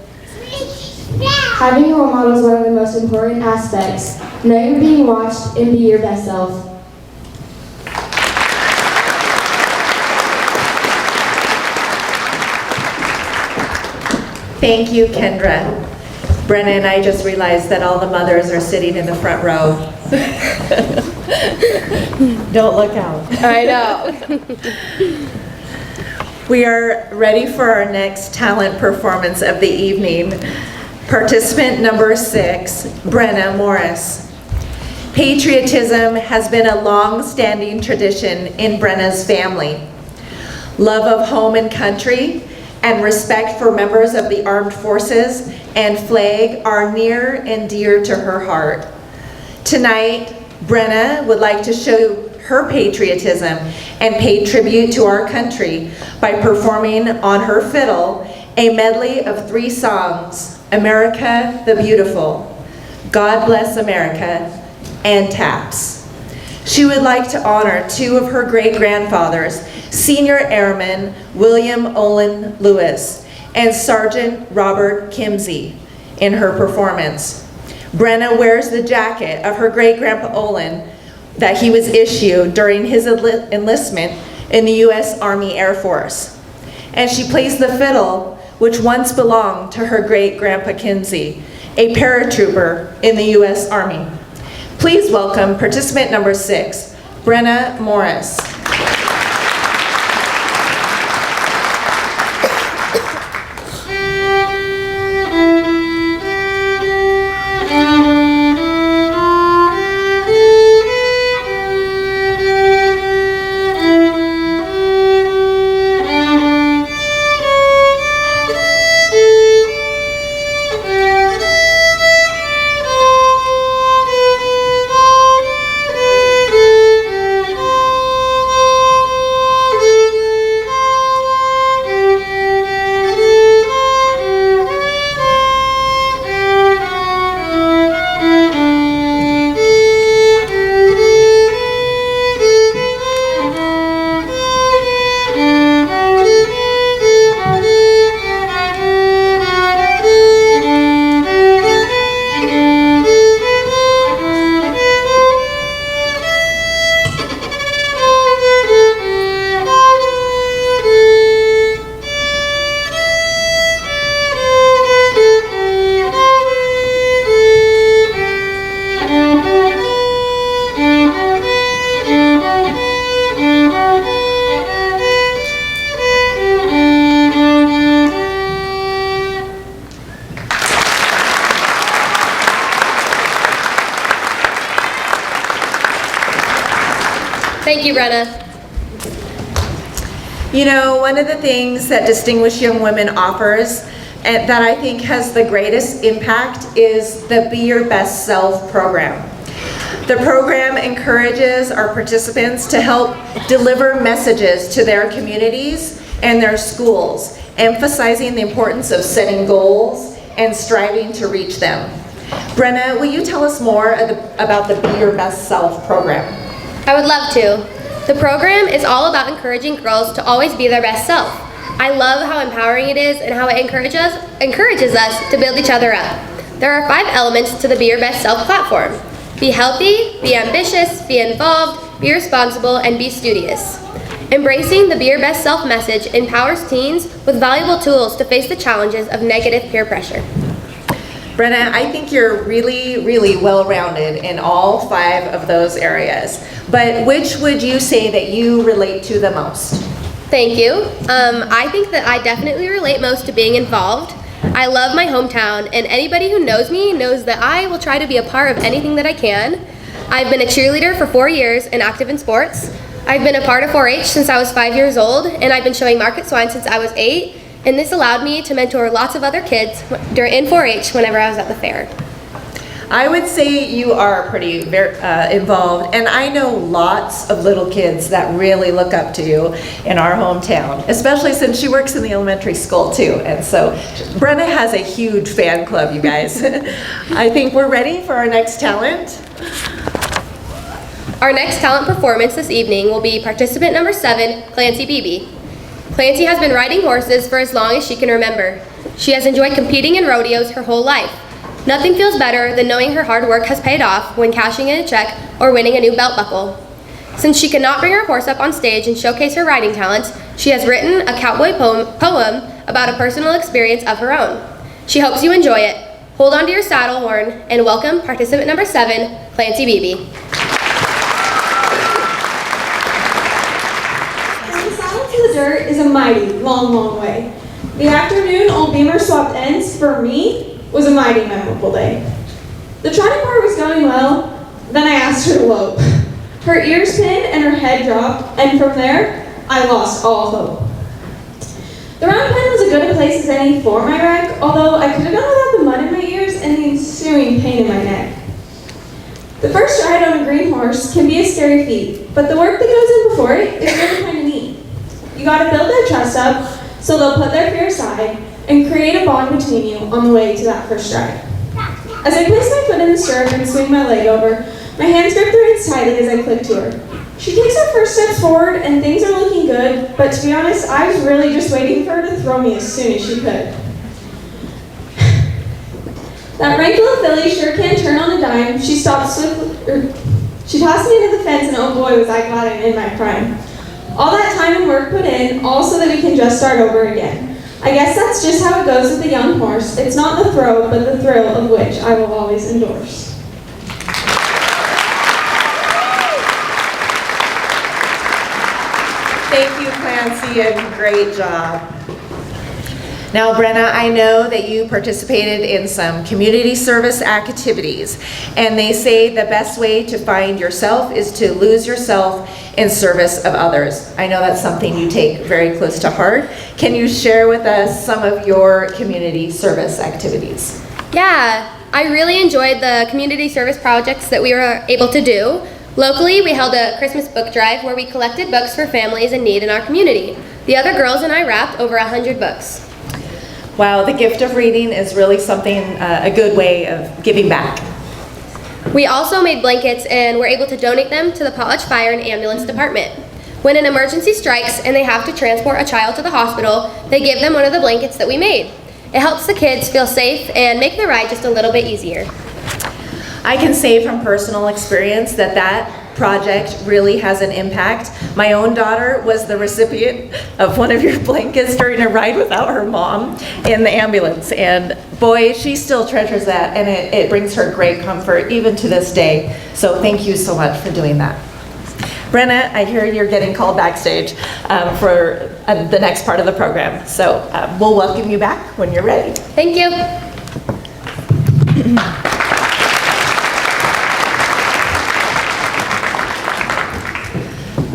Having a role model is one of the most important aspects. Know you're being watched and be your best self. Thank you, Kendra. Brenna and I just realized that all the mothers are sitting in the front row. Don't look out. I know. We are ready for our next talent performance of the evening. Participant number 6, Brenna Morris. Patriotism has been a long-standing tradition in Brenna's family. Love of home and country and respect for members of the armed forces and flag are near and dear to her heart. Tonight, Brenna would like to show her patriotism and pay tribute to our country by performing on her fiddle a medley of 3 songs, America the Beautiful, God Bless America, and Taps. She would like to honor 2 of her great-grandfathers, Senior Airman William Olin Lewis and Sergeant Robert Kimsey, in her performance. Brenna wears the jacket of her great-grandpa Olin that he was issued during his enlistment in the U.S. Army Air Force. And she plays the fiddle, which once belonged to her great-grandpa Kinsey, a paratrooper in the U.S. Army. Please welcome participant number 6, Brenna Morris. Thank you, Brenna. You know, one of the things that Distinguished Young Women offers and that I think has the greatest impact is the Be Your Best Self program. The program encourages our participants to help deliver messages to their communities and their schools, emphasizing the importance of setting goals and striving to reach them. Brenna, will you tell us more about the Be Your Best Self program? I would love to. The program is all about encouraging girls to always be their best self. I love how empowering it is and how it encourages us to build each other up. There are 5 elements to the Be Your Best Self platform. Be healthy, be ambitious, be involved, be responsible, and be studious. Embracing the Be Your Best Self message empowers teens with valuable tools to face the challenges of negative peer pressure. Brenna, I think you're really well-rounded in all 5 of those areas, but which would you say that you relate to the most? Thank you. I think that I definitely relate most to being involved. I love my hometown, and anybody who knows me knows that I will try to be a part of anything that I can. I've been a cheerleader for 4 years and active in sports. I've been a part of 4-H since I was 5 years old, and I've been showing market swine since I was 8. And this allowed me to mentor lots of other kids in 4-H whenever I was at the fair. I would say you are pretty involved, and I know lots of little kids that really look up to you in our hometown, especially since she works in the elementary school too. And so Brenna has a huge fan club, you guys. I think we're ready for our next talent. Our next talent performance this evening will be participant number 7, Clancy Beebe. Clancy has been riding horses for as long as she can remember. She has enjoyed competing in rodeos her whole life. Nothing feels better than knowing her hard work has paid off when cashing in a check or winning a new belt buckle. Since she cannot bring her horse up on stage and showcase her riding talents, she has written a cowboy poem about a personal experience of her own. She hopes you enjoy it. Hold on to your saddle horn and welcome participant number 7, Clancy Beebe. To the dirt is a mighty long way. The afternoon old Beamer swapped ends for me was a mighty memorable day. The trotting part was going well, then I asked her to lope. Her ears pinned and her head dropped, and from there, I lost all hope. The round pen was as good a place as any for my wreck, although I could have done without the mud in my ears and the ensuing pain in my neck. The first stride on green horse can be a scary feat, but the work that goes in before it is really kind of neat. You gotta build their trust up so they'll put their fear aside and create a bond between you on the way to that first stride. As I place my foot in the stirrup and swing my leg over, my hands grip the reins tightly as I click to her. She takes her first steps forward and things are looking good, but to be honest, I was really just waiting for her to throw me as soon as she could. That rank little filly sure can turn on a dime. She stopped swiftly, she tossed me into the fence, and oh boy was I glad I'm in my prime. All that time and work put in, all so that we can just start over again. I guess that's just how it goes with a young horse. It's not the throw, but the thrill of which I will always endorse. Thank you, Clancy, and great job. Now, Brenna, I know that you participated in some community service activities, and they say the best way to find yourself is to lose yourself in service of others. I know that's something you take very close to heart. Can you share with us some of your community service activities? Yeah, I really enjoyed the community service projects that we were able to do. Locally, we held a Christmas book drive where we collected books for families in need in our community. The other girls and I wrapped over 100 books. Wow, the gift of reading is really something, a good way of giving back. We also made blankets and were able to donate them to the Potlatch Fire and Ambulance Department. When an emergency strikes and they have to transport a child to the hospital, they give them one of the blankets that we made. It helps the kids feel safe and make the ride just a little bit easier. I can say from personal experience that that project really has an impact. My own daughter was the recipient of one of your blankets during a ride without her mom in the ambulance, and boy, she still treasures that, and it brings her great comfort even to this day. So thank you so much for doing that. Brenna, I hear you're getting called backstage for the next part of the program, so we'll welcome you back when you're ready. Thank you.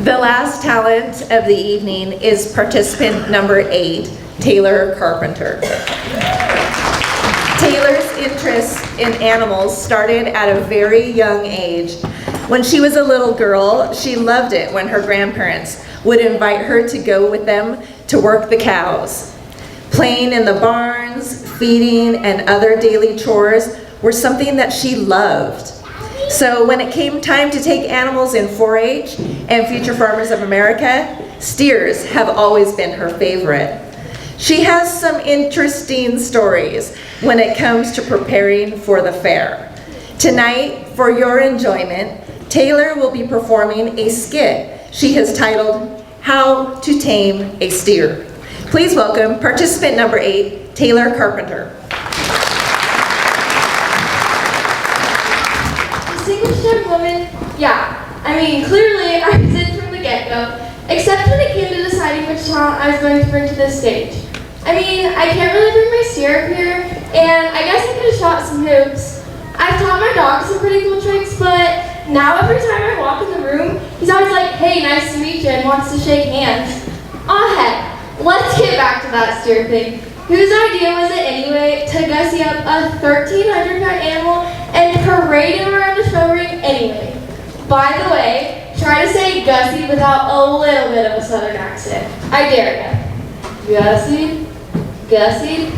The last talent of the evening is participant number 8, Taylor Carpenter. Taylor's interest in animals started at a very young age. When she was a little girl, she loved it when her grandparents would invite her to go with them to work the cows. Playing in the barns, feeding, and other daily chores were something that she loved. So when it came time to take animals in 4-H and Future Farmers of America, steers have always been her favorite. She has some interesting stories when it comes to preparing for the fair. Tonight, for your enjoyment, Taylor will be performing a skit she has titled, How to Tame a Steer. Please welcome participant number 8, Taylor Carpenter. Distinguished young woman, yeah. I mean, clearly I was in from the get-go, except when it came to deciding which talent I was going to bring to this stage. I mean, I can't really bring my steer up here, and I guess I could have shot some hoops. I've taught my dog some pretty cool tricks, but now every time I walk in the room, he's always like, hey, nice to meet you, and wants to shake hands. Aw heck, let's get back to that steer thing. Whose idea was it anyway to gussy up a 1,300-pound animal and parade him around the show ring anyway? By the way, try to say gussy without a little bit of a southern accent. I dare ya. Gussy? Gussy?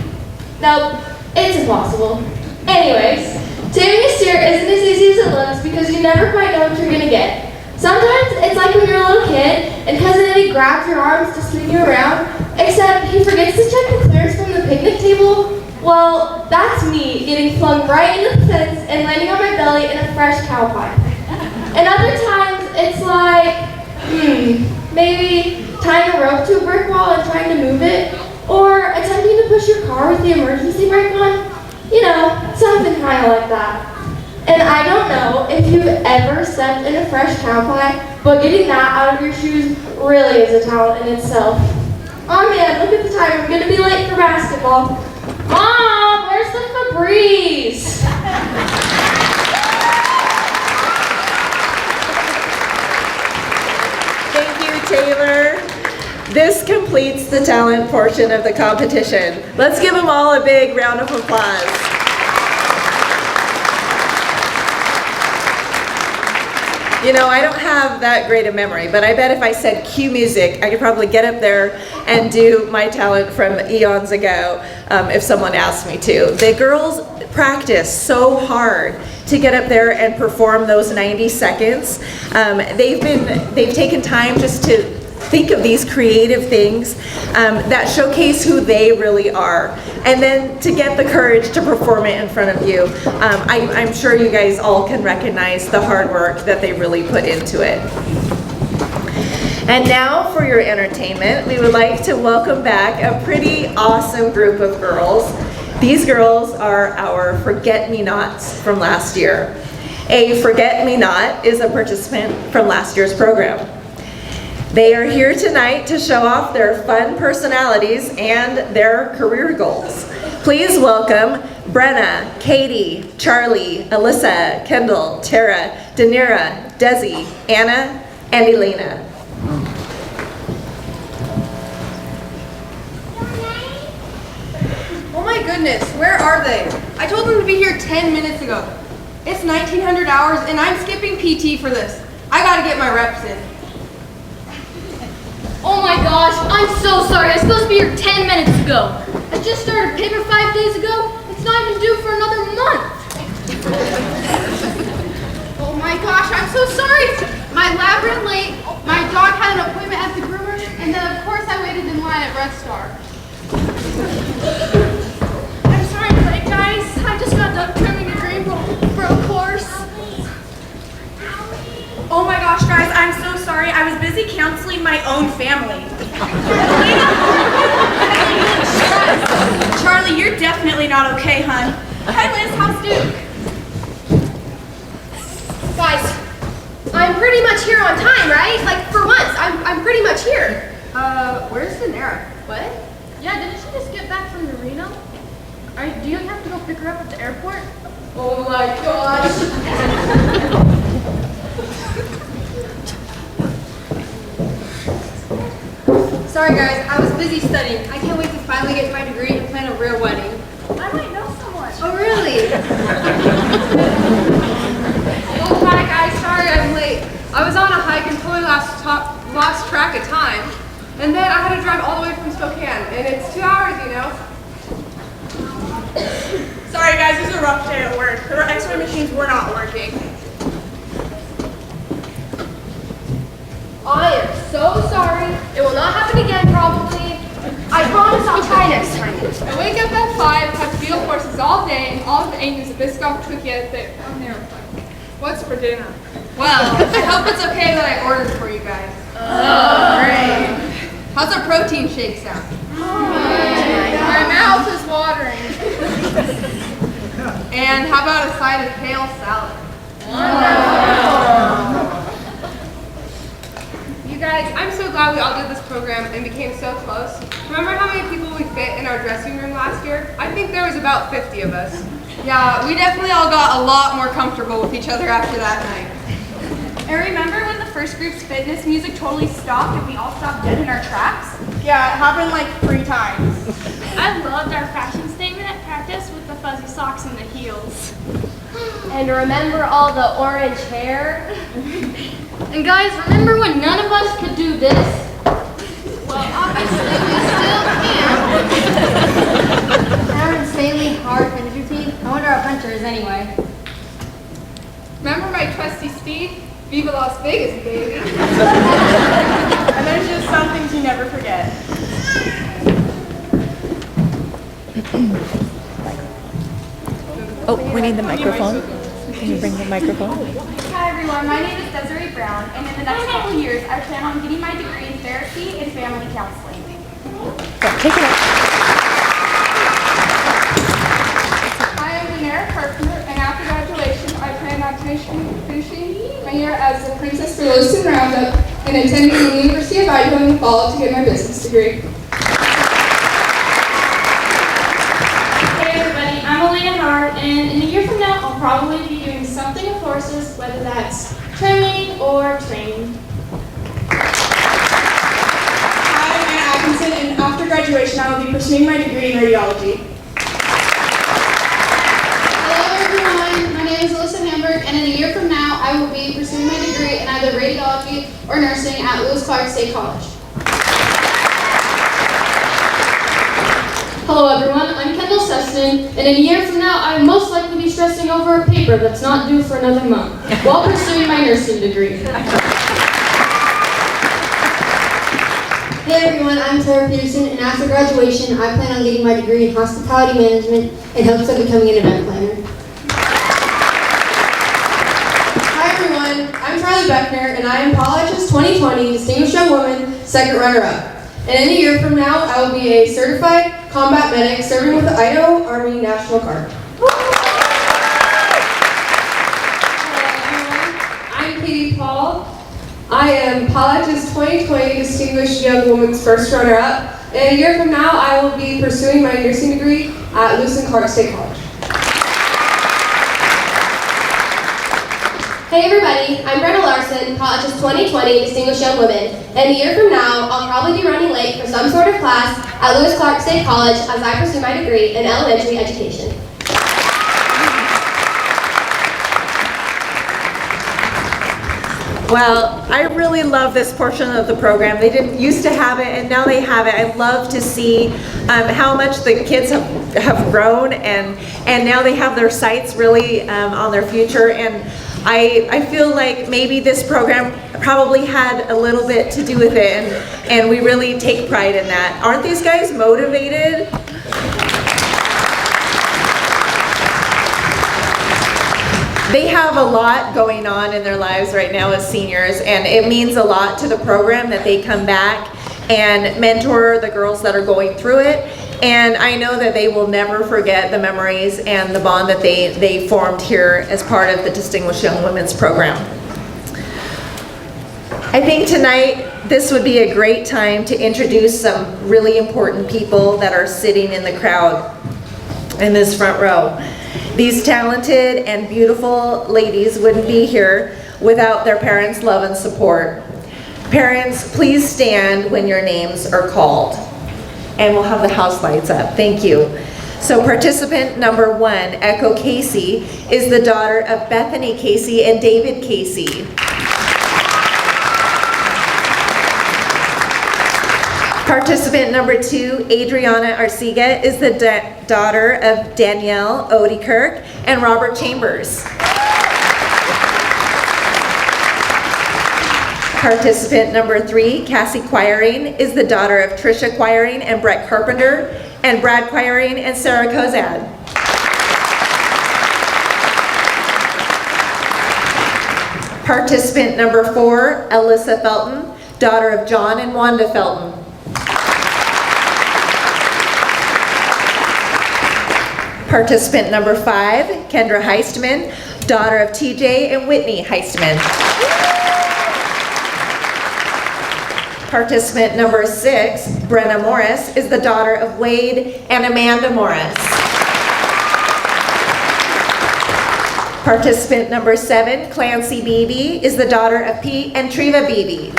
Nope, it's impossible. Anyways, taming a steer isn't as easy as it looks because you never quite know what you're gonna get. Sometimes it's like when you're a little kid and Cousin Eddie grabs your arms to swing you around, except he forgets to check the clearance from the picnic table. Well, that's me getting flung right into the fence and landing on my belly in a fresh cow pie. And other times it's like, maybe tying a rope to a brick wall and trying to move it, or attempting to push your car with the emergency brake on. You know, something kind of like that. And I don't know if you've ever stepped in a fresh cow pie, but getting that out of your shoes really is a talent in itself. Oh man, look at the time, I'm gonna be late for basketball. Mom, where's the Febreze? Thank you, Taylor. This completes the talent portion of the competition. Let's give them all a big round of applause. You know, I don't have that great a memory, but I bet if I said cue music, I could probably get up there and do my talent from eons ago if someone asked me to. The girls practice so hard to get up there and perform those 90 seconds. They've taken time just to think of these creative things that showcase who they really are, and then to get the courage to perform it in front of you. I'm sure you guys all can recognize the hard work that they really put into it. And now for your entertainment, we would like to welcome back a pretty awesome group of girls. These girls are our forget-me-nots from last year. A forget-me-not is a participant from last year's program. They are here tonight to show off their fun personalities and their career goals. Please welcome Brenna, Katie, Charlie, Alyssa, Kendall, Tara, Danira, Desi, Anna, and Elena. Oh my goodness, where are they? I told them to be here 10 minutes ago. It's 1900 hours and I'm skipping PT for this. I gotta get my reps in. Oh my gosh, I'm so sorry. I was supposed to be here 10 minutes ago. I just started paper 5 days ago. It's not even due for another month. Oh my gosh, I'm so sorry. My lab ran late. My dog had an appointment at the groomer, and then of course I waited in line at Red Star. I'm sorry I'm late, guys. I just got done trimming a green for a course. Oh my gosh, guys, I'm so sorry. I was busy counseling my own family. Charlie, you're definitely not okay, hun. Hi, Liz, how's Duke? Guys, I'm pretty much here on time, right? Like, for once, I'm pretty much here. Where's Danira? What? Yeah, didn't she just get back from Reno? Do you have to go pick her up at the airport? Oh my gosh. Sorry guys, I was busy studying. I can't wait to finally get my degree and plan a real wedding. I might know someone. Oh really? Oh, hi guys, sorry I'm late. I was on a hike and totally lost track of time. And then I had to drive all the way from Spokane, and it's 2 hours, you know? Sorry, guys, it was a rough day at work. The X-ray machines were not working. I am so sorry. It will not happen again, probably. I promise I'll try next time. I wake up at 5, have field courses all day, and all of the angels of Biscoff took yet on the airplane. What's for dinner? Well, I hope it's okay that I ordered for you guys. Oh, great. How's our protein shake sound? My mouth is watering. And how about a side of kale salad? You guys, I'm so glad we all did this program and became so close. Remember how many people we fit in our dressing room last year? I think there was about 50 of us. Yeah, we definitely all got a lot more comfortable with each other after that night. And remember when the first group's fitness music totally stopped and we all stopped dead in our tracks? Yeah, it happened like 3 times. I loved our fashion statement at practice with the fuzzy socks and the heels. And remember all the orange hair? And guys, remember when none of us could do this? Well, obviously we still can. Our insanely hard finish routine. I wonder how puncher is anyway. Remember my trusty speed? Viva Las Vegas, baby. And there's just some things you never forget. Oh, we need the microphone. Can you bring the microphone? Hi everyone, my name is Desiree Brown, and in the next couple years, I plan on getting my degree in therapy and family counseling. Take it out. I am Danira Carpenter, and after graduation, I plan on finishing my year as a Princess for Lewiston Roundup and attending the University of Idaho in the fall to get my business degree. Hey everybody, I'm Elena Hart, and in a year from now, I'll probably be doing something with horses, whether that's trimming or training. I'm Anna Atkinson, and after graduation, I will be pursuing my degree in radiology. Hello everyone, my name is Alyssa Hamburg, and in a year from now, I will be pursuing my degree radiology, or nursing at Lewis Clark State College. Hello everyone, I'm Kendall Seston, and in a year from now, I will most likely be stressing over a paper that's not due for another month, while pursuing my nursing degree. Hey everyone, I'm Tara Peterson, and after graduation, I plan on getting my degree in hospitality management in hopes of becoming an event planner. Hi everyone, I'm Charlie Beckner, and I am Potlatch's 2020 Distinguished Young Woman second runner-up. And in a year from now, I will be a certified combat medic serving with the Idaho Army National Guard. I'm Katie Paul. I am Potlatch's 2020 Distinguished Young Woman's first runner-up. And a year from now, I will be pursuing my nursing degree at Lewis Clark State College. Hey everybody, I'm Brenna Larson, Potlatch's 2020 Distinguished Young Woman, and a year from now, I'll probably be running late for some sort of class at Lewis Clark State College as I pursue my degree in elementary education. Well, I really love this portion of the program. They didn't used to have it, and now they have it. I love to see how much the kids have grown, and now they have their sights really on their future. And I feel like maybe this program probably had a little bit to do with it, and we really take pride in that. Aren't these guys motivated? They have a lot going on in their lives right now as seniors, and it means a lot to the program that they come back and mentor the girls that are going through it. And I know that they will never forget the memories and the bond that they formed here as part of the Distinguished Young Women's Program. I think tonight this would be a great time to introduce some really important people that are sitting in the crowd in this front row. These talented and beautiful ladies wouldn't be here without their parents' love and support. Parents, please stand when your names are called. And we'll have the house lights up. Thank you. So participant number 1, Echo Casey, is the daughter of Bethany Casey and David Casey. Participant number 2, Adriana Arcega, is the daughter of Danielle Odekirk and Robert Chambers. Participant number 3, Cassie Quiring, is the daughter of Tricia Quiring and Brett Carpenter, and Brad Quiring and Sarah Kozad. Participant number 4, Alyssa Felton, daughter of John and Wanda Felton. Participant number 5, Kendra Heistman, daughter of TJ and Whitney Heistman. Participant number 6, Brenna Morris, is the daughter of Wade and Amanda Morris. Participant number 7, Clancy Beebe, is the daughter of Pete and Treva Beebe.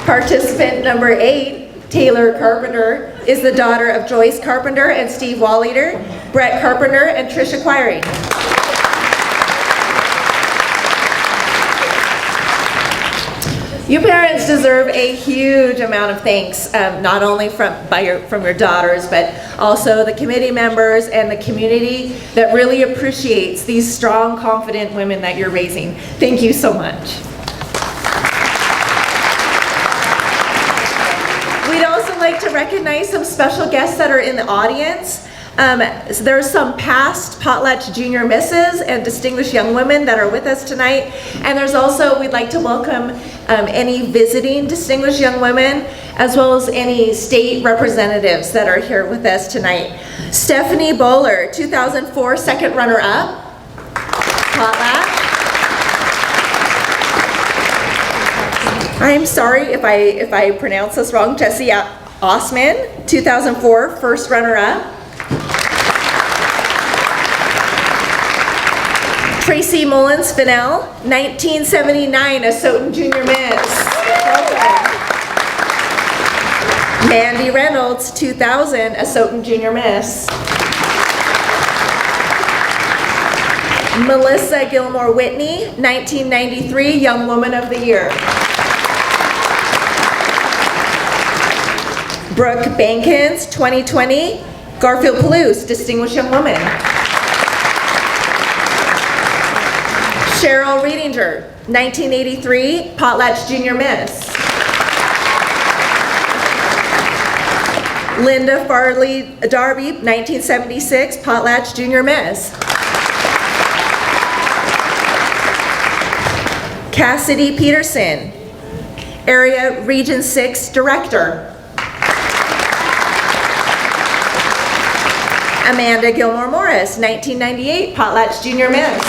Participant number 8, Taylor Carpenter, is the daughter of Joyce Carpenter and Steve Walleater, Brett Carpenter and Tricia Quiring. You parents deserve a huge amount of thanks, not only from your daughters, but also the committee members and the community that really appreciates these strong, confident women that you're raising. Thank you so much. We'd also like to recognize some special guests that are in the audience. There's some past Potlatch Junior Misses and Distinguished Young Women that are with us tonight. And there's also, we'd like to welcome any visiting Distinguished Young Women, as well as any state representatives that are here with us tonight. Stephanie Bowler, 2004 second runner-up, Potlatch. I'm sorry if I pronounce this wrong. Jessie Osman, 2004 first runner-up. Tracy Mullins Fennell, 1979 Asotin Junior Miss. Mandy Reynolds, 2000 Asotin Junior Miss. Melissa Gilmore Whitney, 1993 Young Woman of the Year. Brooke Bankins, 2020 Garfield Palouse, Distinguished Young Woman. Cheryl Reedinger, 1983 Potlatch Junior Miss. Linda Farley Darby, 1976 Potlatch Junior Miss. Cassidy Peterson, Area Region 6 Director. Amanda Gilmore Morris, 1998 Potlatch Junior Miss.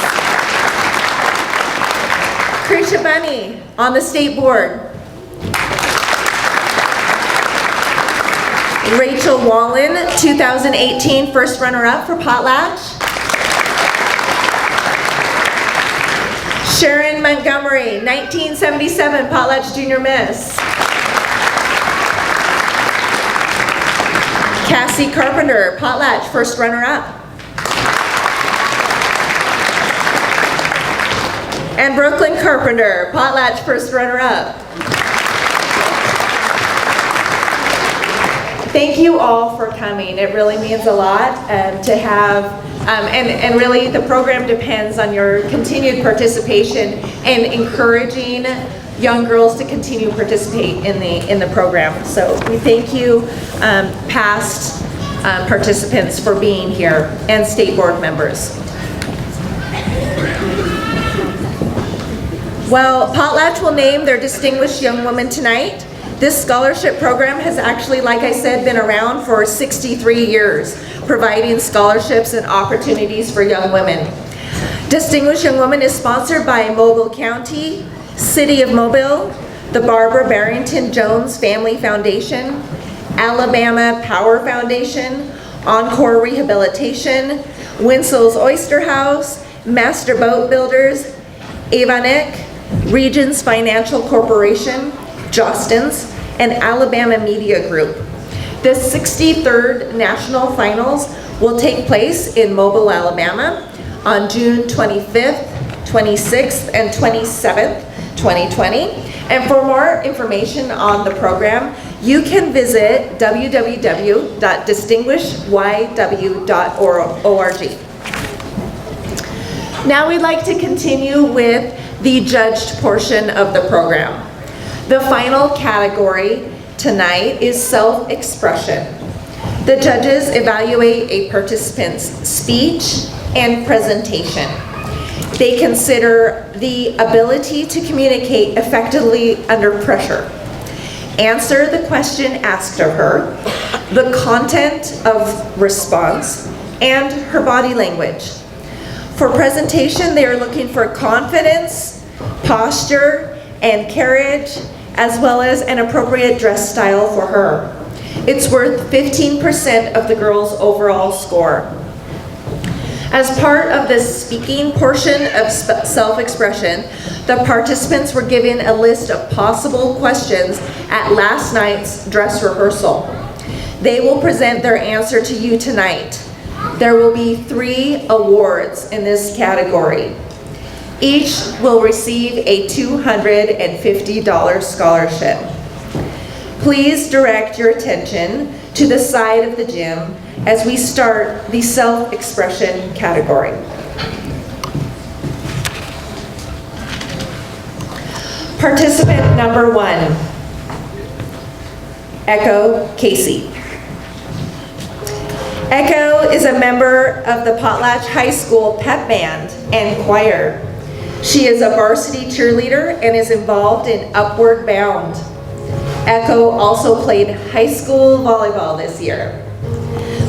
Krisha Bunny on the state board. Rachel Wallen, 2018 first runner-up for Potlatch. Sharon Montgomery, 1977 Potlatch Junior Miss. Cassie Carpenter, Potlatch first runner-up. And Brooklyn Carpenter, Potlatch first runner-up. Thank you all for coming. It really means a lot to have, and really the program depends on your continued participation and encouraging young girls to continue to participate in the program. So we thank you, past participants, for being here, and state board members. Well, Potlatch will name their Distinguished Young Woman tonight. This scholarship program has actually, like I said, been around for 63 years, providing scholarships and opportunities for young women. Distinguished Young Woman is sponsored by Mobile County, City of Mobile, the Barbara Barrington Jones Family Foundation, Alabama Power Foundation, Encore Rehabilitation, Winslow's Oyster House, Master Boat Builders, Avonic, Regions Financial Corporation, Jostens, and Alabama Media Group. The 63rd National Finals will take place in Mobile, Alabama on June 25th, 26th, and 27th, 2020. And for more information on the program, you can visit www.distinguishedYW.org. Now we'd like to continue with the judged portion of the program. The final category tonight is self-expression. The judges evaluate a participant's speech and presentation. They consider the ability to communicate effectively under pressure, answer the question asked of her, the content of response, and her body language. For presentation, they are looking for confidence, posture, and carriage, as well as an appropriate dress style for her. It's worth 15% of the girls' overall score. As part of the speaking portion of self-expression, the participants were given a list of possible questions at last night's dress rehearsal. They will present their answer to you tonight. There will be 3 awards in this category. Each will receive a $250 scholarship. Please direct your attention to the side of the gym as we start the self-expression category. Participant number 1, Echo Casey. Echo is a member of the Potlatch High School pep band and choir. She is a varsity cheerleader and is involved in Upward Bound. Echo also played high school volleyball this year.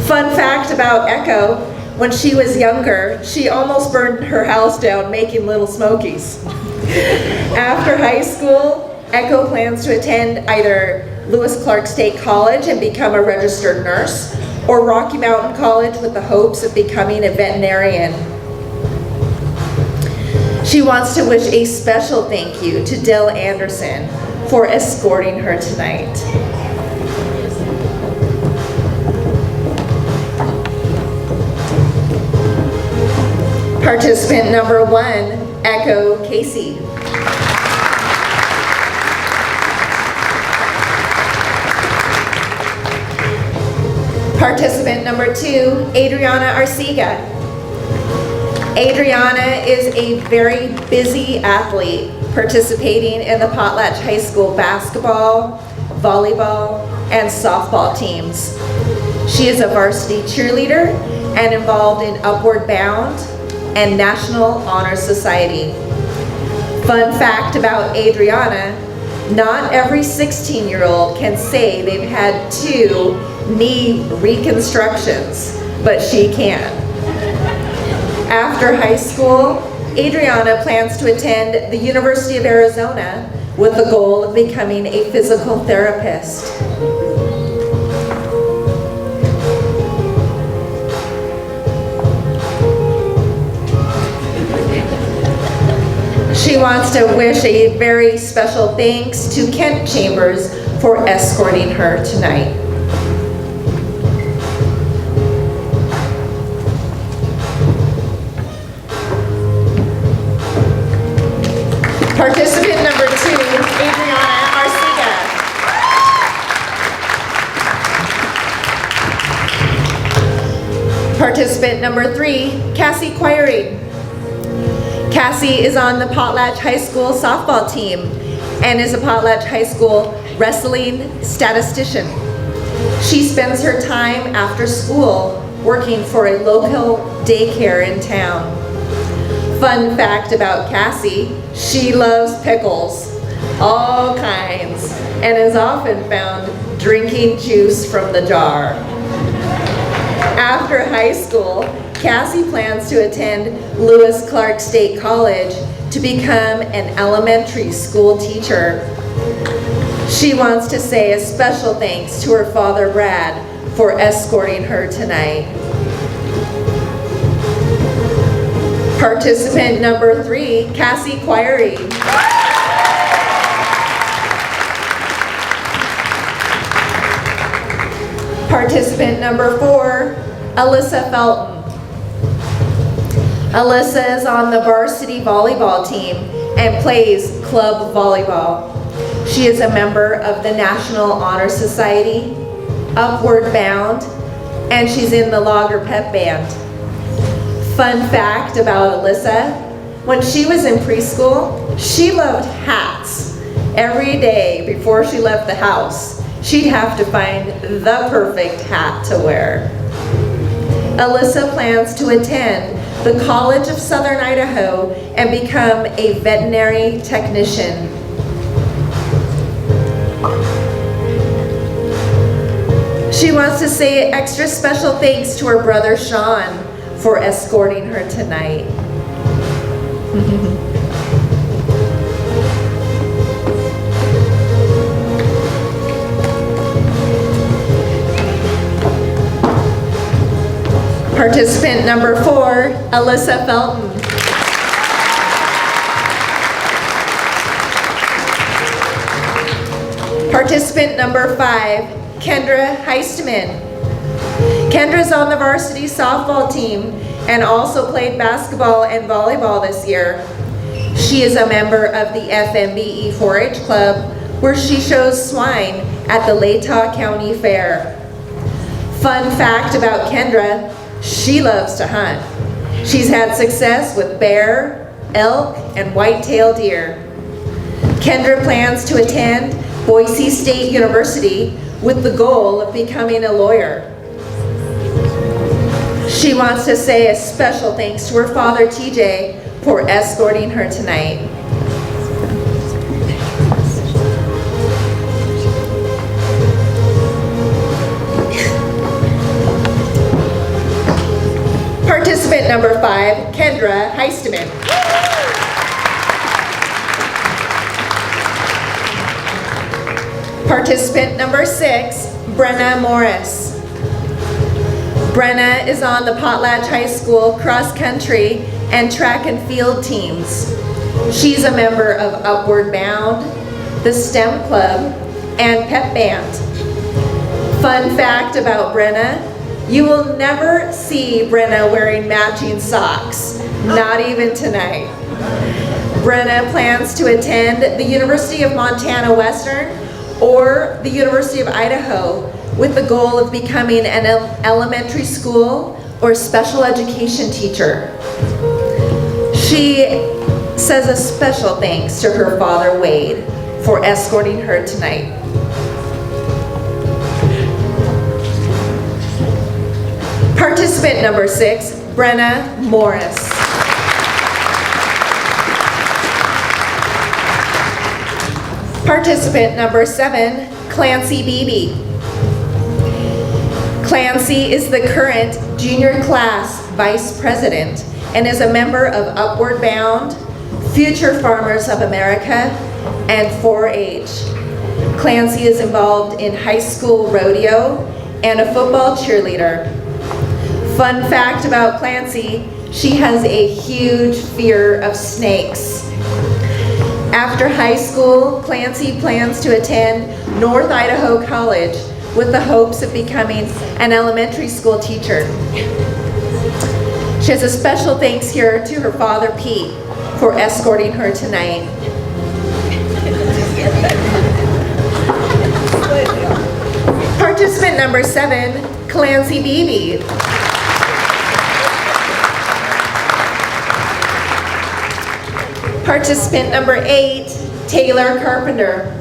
Fun fact about Echo, when she was younger, she almost burned her house down making Little Smokies. After high school, Echo plans to attend either Lewis Clark State College and become a registered nurse, or Rocky Mountain College with the hopes of becoming a veterinarian. She wants to wish a special thank you to Dill Anderson for escorting her tonight. Participant number 1, Echo Casey. Participant number 2, Adriana Arcega. Adriana is a very busy athlete participating in the Potlatch High School basketball, volleyball, and softball teams. She is a varsity cheerleader and involved in Upward Bound and National Honor Society. Fun fact about Adriana, not every 16-year-old can say they've had 2 knee reconstructions, but she can. After high school, Adriana plans to attend the University of Arizona with the goal of becoming a physical therapist. She wants to wish a very special thanks to Kent Chambers for escorting her tonight. Participant number 2, Adriana Arcega. Participant number 3, Cassie Quiring. Cassie is on the Potlatch High School softball team and is a Potlatch High School wrestling statistician. She spends her time after school working for a local daycare in town. Fun fact about Cassie, she loves pickles, all kinds, and is often found drinking juice from the jar. After high school, Cassie plans to attend Lewis Clark State College to become an elementary school teacher. She wants to say a special thanks to her father, Brad, for escorting her tonight. Participant number 3, Cassie Quiring. Participant number 4, Alyssa Felton. Alyssa is on the varsity volleyball team and plays club volleyball. She is a member of the National Honor Society, Upward Bound, and she's in the Logger Pep Band. Fun fact about Alyssa, when she was in preschool, she loved hats. Every day before she left the house, she'd have to find the perfect hat to wear. Alyssa plans to attend the College of Southern Idaho and become a veterinary technician. She wants to say extra special thanks to her brother Sean for escorting her tonight. Participant number 4, Alyssa Felton. Participant number 5, Kendra Heistman. Kendra's on the varsity softball team and also played basketball and volleyball this year. She is a member of the FMBE 4-H Club, where she shows swine at the Latah County Fair. Fun fact about Kendra, she loves to hunt. She's had success with bear, elk, and white-tailed deer. Kendra plans to attend Boise State University with the goal of becoming a lawyer. She wants to say a special thanks to her father, TJ, for escorting her tonight. Participant number 5, Kendra Heistman. Participant number 6, Brenna Morris. Brenna is on the Potlatch High School cross country and track and field teams. She's a member of Upward Bound, the STEM Club, and Pep Band. Fun fact about Brenna, You will never see Brenna wearing matching socks, not even tonight. Brenna plans to attend the University of Montana Western or the University of Idaho with the goal of becoming an elementary school or special education teacher. She says a special thanks to her father, Wade, for escorting her tonight. Participant number 6, Brenna Morris. Participant number 7, Clancy Beebe. Clancy is the current junior class vice president and is a member of Upward Bound, Future Farmers of America, and 4-H. Clancy is involved in high school rodeo and a football cheerleader. Fun fact about Clancy, she has a huge fear of snakes. After high school, Clancy plans to attend North Idaho College with the hopes of becoming an elementary school teacher. She has a special thanks here to her father, Pete, for escorting her tonight. Participant number 7, Clancy Beebe. Participant number 8, Taylor Carpenter.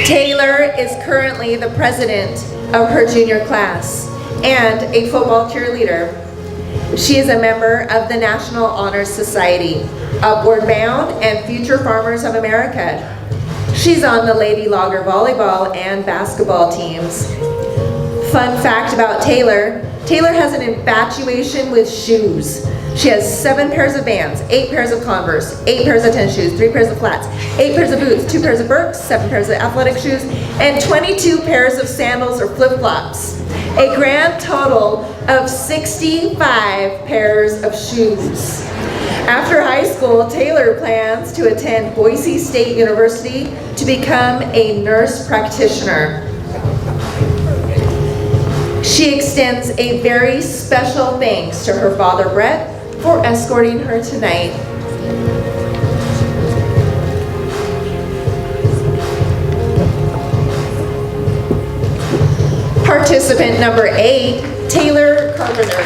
Taylor is currently the president of her junior class and a football cheerleader. She is a member of the National Honor Society, Upward Bound, and Future Farmers of America. She's on the Lady Logger volleyball and basketball teams. Fun fact about Taylor, Taylor has an infatuation with shoes. She has 7 pairs of Vans, 8 pairs of Converse, 8 pairs of tennis shoes, 3 pairs of flats, 8 pairs of boots, 2 pairs of Birks, 7 pairs of athletic shoes, and 22 pairs of sandals or flip-flops. A grand total of 65 pairs of shoes. After high school, Taylor plans to attend Boise State University to become a nurse practitioner. She extends a very special thanks to her father, Brett, for escorting her tonight. Participant number 8, Taylor Carpenter.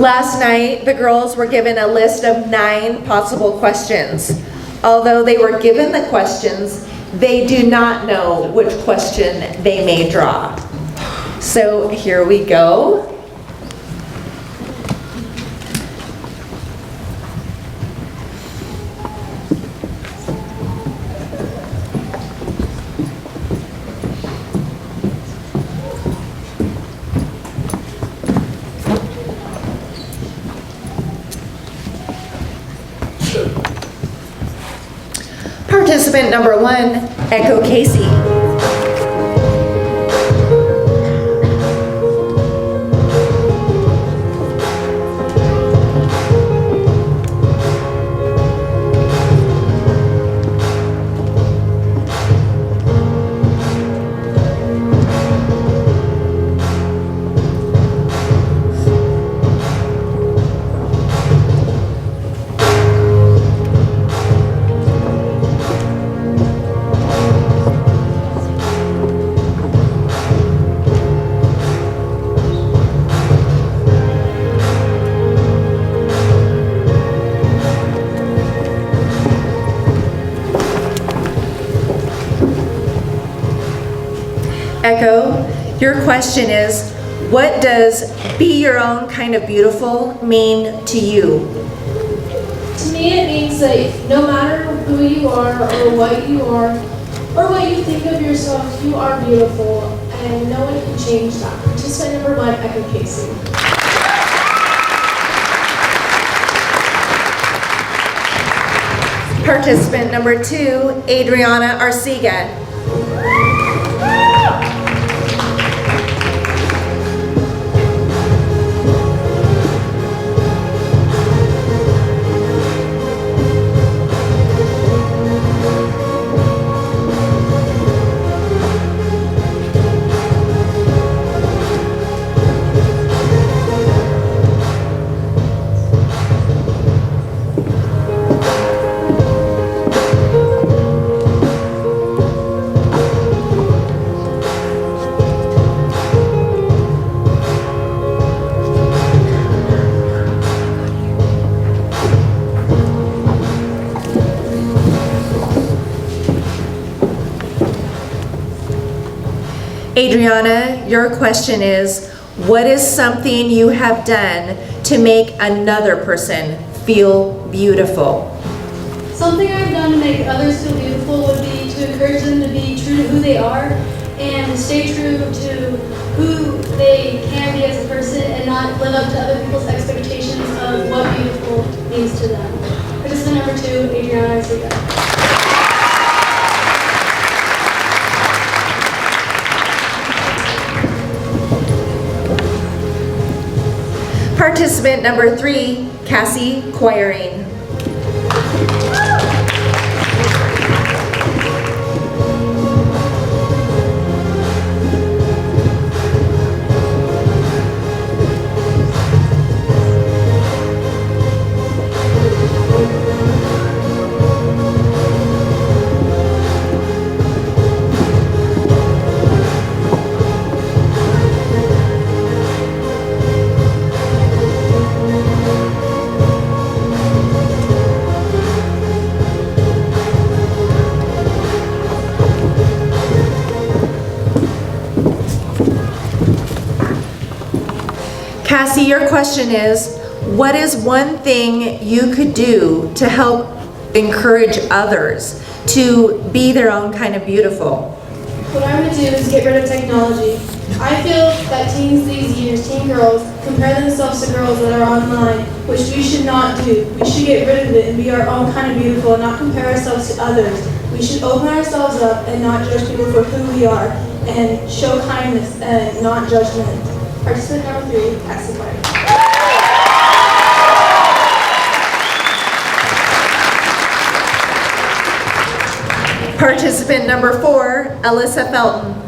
Last night, the girls were given a list of 9 possible questions. Although they were given the questions, they do not know which question they may draw. So here we go. Participant number 1, Echo Casey. Echo, your question is, what does be your own kind of beautiful mean to you? To me, it means that no matter who you are or what you are or what you think of yourself, you are beautiful and no one can change that. Participant number 1, Echo Casey. Participant number 2, Adriana Arcega. Adriana, your question is, what is something you have done to make another person feel beautiful? Something I've done to make others feel beautiful would be to encourage them to be true to who they are and to stay true to who they can be as a person and not live up to other people's expectations of what beautiful means to them. Participant number 2, Adriana Arcega. Participant number 3, Cassie Quiring. Cassie, your question is, what is one thing you could do to help encourage others to be their own kind of beautiful? What I would do is get rid of technology. I feel that teens these years, teen girls, compare themselves to girls that are online, which we should not do. We should get rid of it and be our own kind of beautiful and not compare ourselves to others. We should open ourselves up and not judge people for who we are and show kindness and not judgment. Participant number 3, Cassie White. Participant number 4, Alyssa Felton.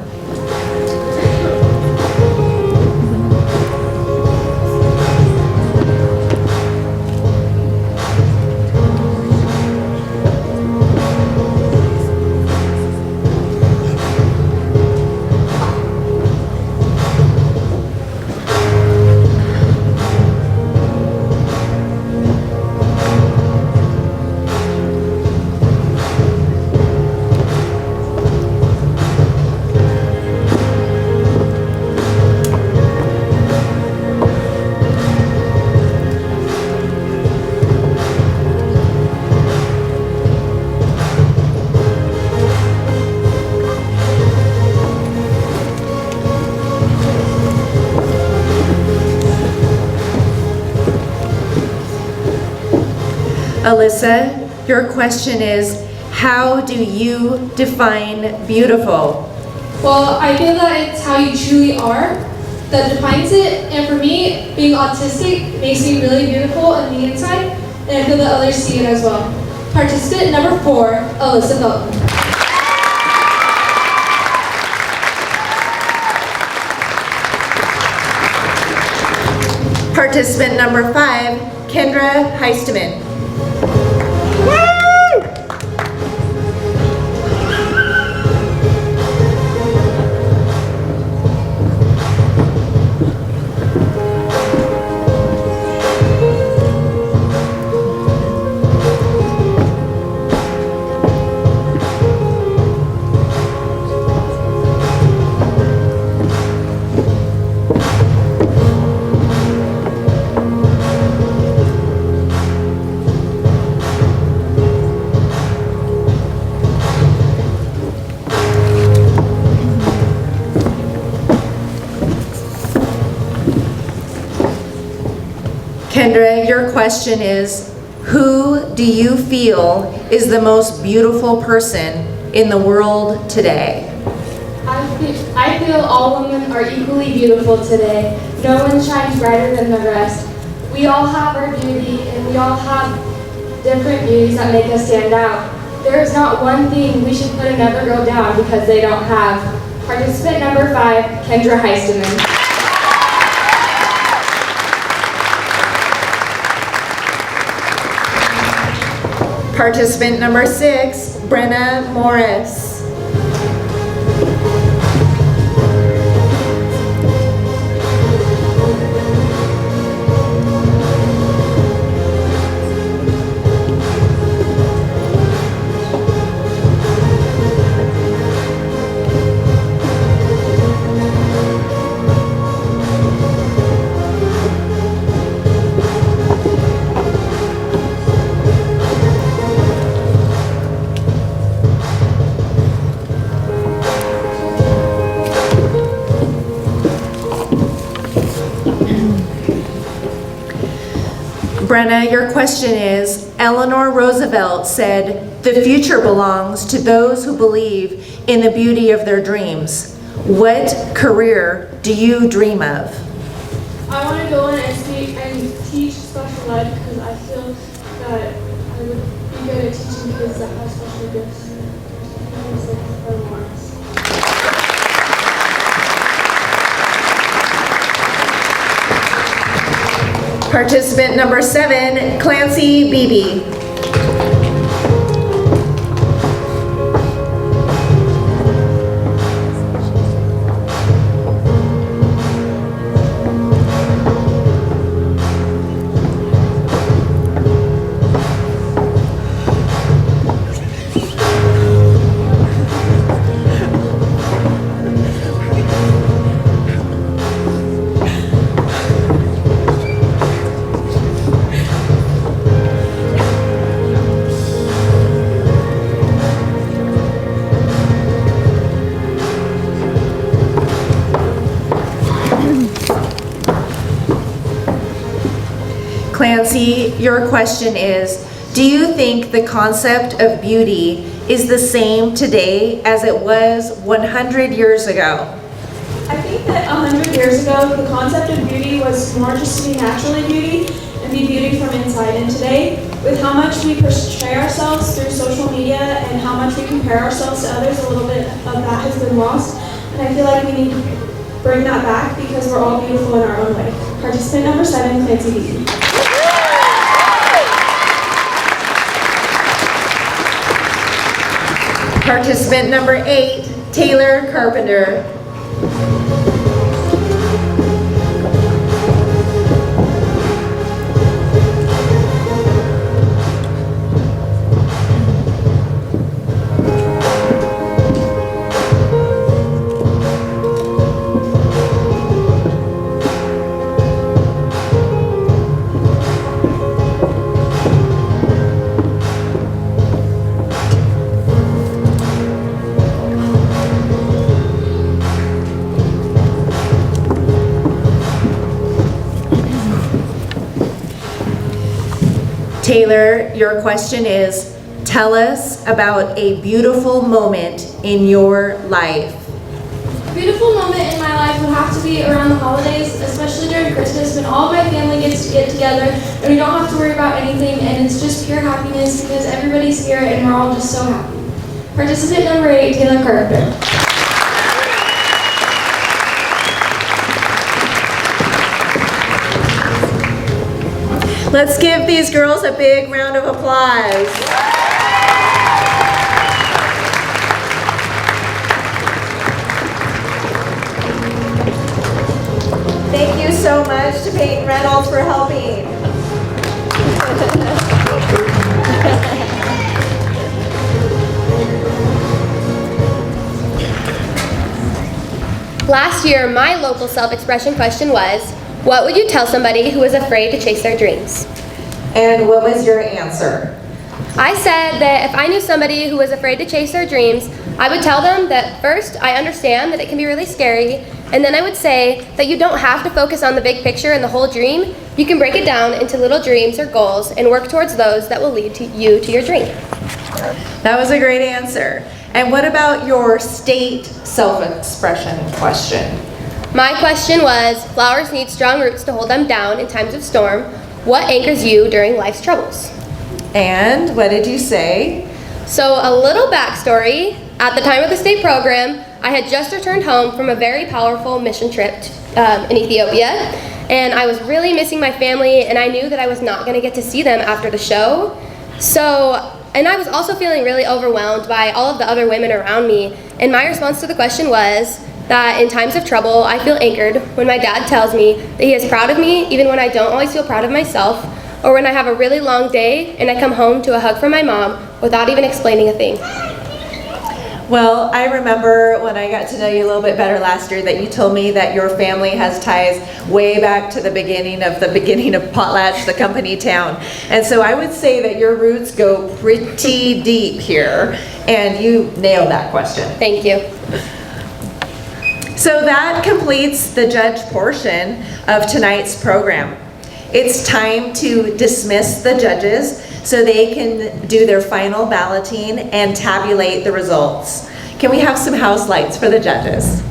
Alyssa, your question is, how do you define beautiful? Well, I feel that it's how you truly are that defines it, and for me, being autistic makes me really beautiful on the inside, and I feel that others see it as well. Participant number 4, Alyssa Felton. Participant number 5, Kendra Heisteman. Kendra, your question is, who do you feel is the most beautiful person in the world today? I feel all women are equally beautiful today. No one shines brighter than the rest. We all have our beauty, and we all have different beauties that make us stand out. There is not one thing we should put another girl down because they don't have. Participant number 5, Kendra Heisteman. Participant number 6, Brenna Morris. Brenna, your question is, Eleanor Roosevelt said, "The future belongs to those who believe in the beauty of their dreams." What career do you dream of? I want to go in and teach special ed because I feel that I would be good at teaching kids that have special gifts. Participant number 7, Clancy Beebe. Clancy, your question is, do you think the concept of beauty is the same today as it was 100 years ago? I think that 100 years ago, the concept of beauty was more just to be naturally beauty and be beauty from inside. And today, with how much we portray ourselves through social media and how much we compare ourselves to others, a little bit of that has been lost. And I feel like we need to bring that back because we're all beautiful in our own way. Participant number 7, Clancy Beebe. Participant number 8, Taylor Carpenter. Taylor, your question is, tell us about a beautiful moment in your life. A beautiful moment in my life would have to be around the holidays, especially during Christmas when all my family gets to get together and we don't have to worry about anything and it's just pure happiness because everybody's here and we're all just so happy. Participant number 8, Taylor Carpenter. Let's give these girls a big round of applause. Thank you so much to Peyton Reynolds for helping. Last year, my local self-expression question was, what would you tell somebody who is afraid to chase their dreams? And what was your answer? I said that if I knew somebody who was afraid to chase their dreams, I would tell them that first, I understand that it can be really scary, and then I would say that you don't have to focus on the big picture and the whole dream. You can break it down into little dreams or goals and work towards those that will lead you to your dream. That was a great answer. And what about your state self-expression question? My question was, flowers need strong roots to hold them down in times of storm. What anchors you during life's troubles? And what did you say? So a little backstory. At the time of the state program, I had just returned home from a very powerful mission trip in Ethiopia. And I was really missing my family and I knew that I was not going to get to see them after the show. And I was also feeling really overwhelmed by all of the other women around me. And my response to the question was that in times of trouble, I feel anchored when my dad tells me that he is proud of me even when I don't always feel proud of myself, or when I have a really long day and I come home to a hug from my mom without even explaining a thing. Well, I remember when I got to know you a little bit better last year that you told me that your family has ties way back to the beginning of Potlatch, the company town. And so I would say that your roots go pretty deep here, and you nailed that question. Thank you. So that completes the judge portion of tonight's program. it's time to dismiss the judges so they can do their final balloting and tabulate the results. Can we have some house lights for the judges?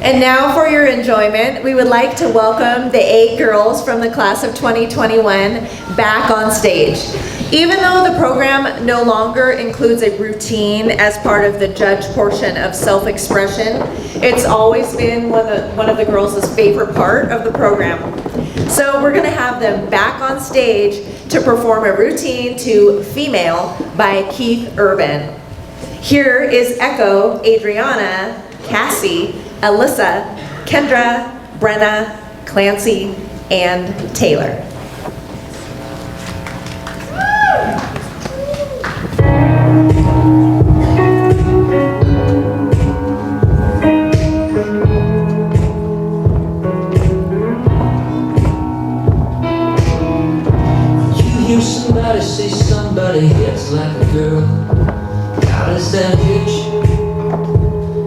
And now for your enjoyment, we would like to welcome the 8 girls from the class of 2021 back on stage. Even though the program no longer includes a routine as part of the judge portion of self-expression, it's always been one of the girls' favorite part of the program. So we're gonna have them back on stage to perform a routine to Female by Keith Urban. Here is Echo, Adriana, Cassie, Alyssa, Kendra, Brenna, Clancy, and Taylor. You hear somebody say somebody hits like a girl. How does that hit you?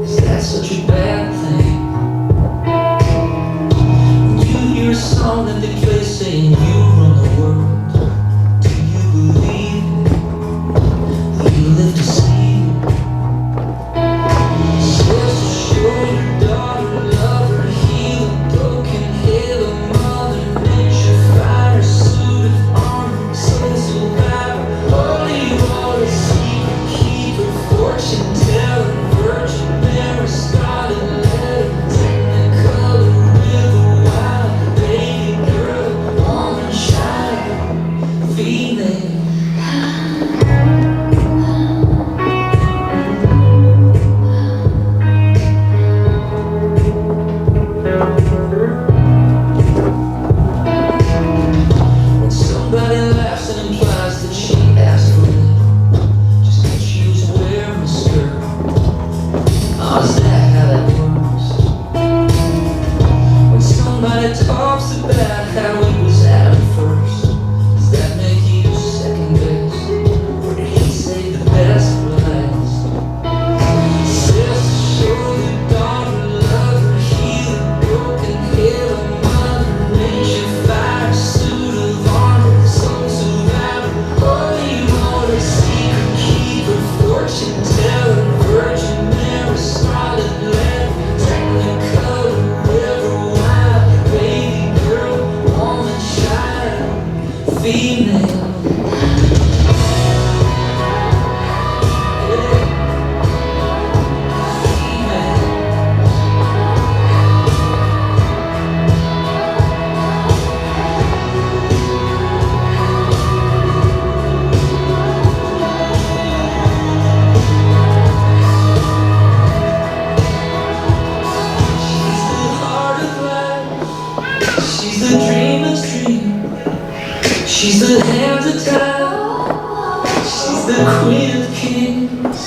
Is that such a bad thing? Hear a song that they play saying you run the world. Do you believe it? Will you live to see it? Says to show your daughter, love her, heal a broken head, a mother nature, fire, suit of armor, soul survivor, holy water, secret keeper, fortune teller, virgin Mary, scarlet letter, technicolor, river, wild baby girl, woman, child, female. When somebody laughs, it implies that she asked for it, just that she was wearing a skirt. Oh, is that how that works? When somebody talks about how it was Adam first, does that make you second best? Or did he save the best for last? Says to show the daughter, love her, heal a broken head, a mother nature, fire, suit of armor, soul survivor, holy water, secret keeper, fortune teller, virgin Mary, scarlet letter, technicolor, river, wild baby girl, woman, child, female. She's the dreamer's dream. She's the hands of time. She's the queen of kings.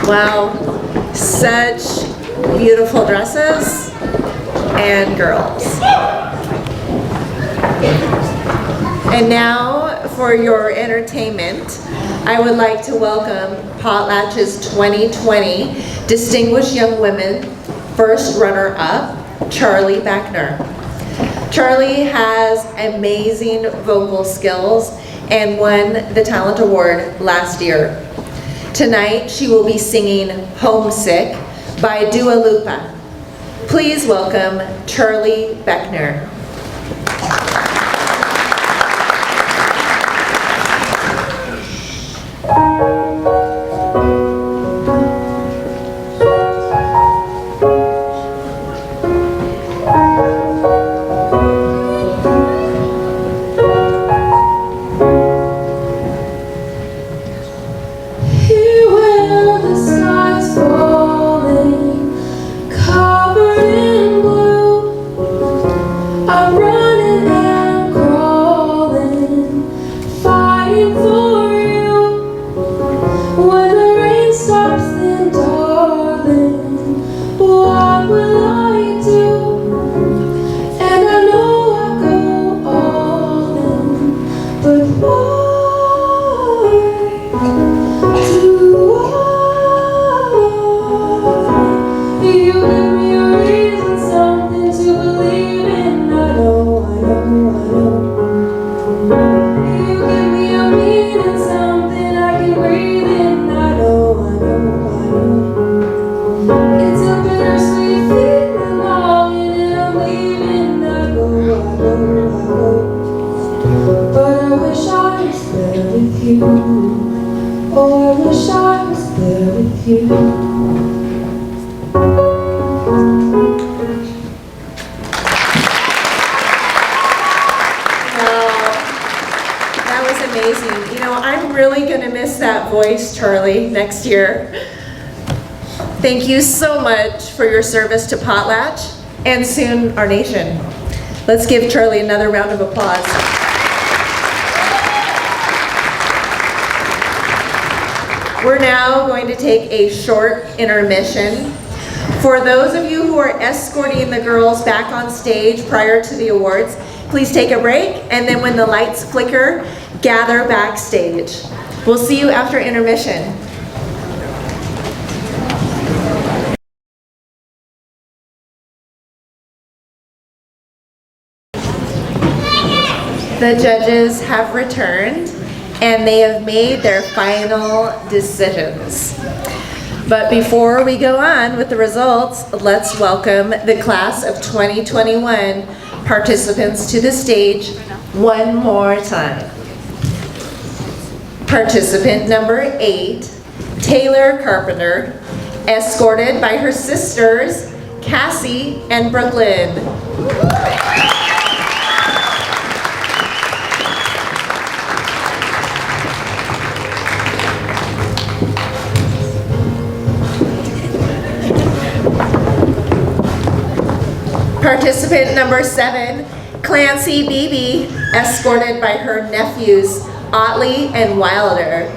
Wow, such beautiful dresses and girls. And now for your entertainment, I would like to welcome Potlatch's 2020 Distinguished Young Women first runner-up, Charlie Beckner. Charlie has amazing vocal skills and won the Talent Award last year. Tonight, she will be singing Homesick by Dua Lipa. Please welcome Charlie Beckner. Charlie, next year. Thank you so much for your service to Potlatch and soon our nation. Let's give Charlie another round of applause. We're now going to take a short intermission. For those of you who are escorting the girls back on stage prior to the awards, please take a break, and then when the lights flicker, gather backstage. We'll see you after intermission. The judges have returned and they have made their final decisions. But before we go on with the results, let's welcome the class of 2021 participants to the stage one more time. Participant number 8, Taylor Carpenter, escorted by her sisters, Cassie and Brooklyn. Participant number 7, Clancy Beebe, escorted by her nephews, Otley and Wilder.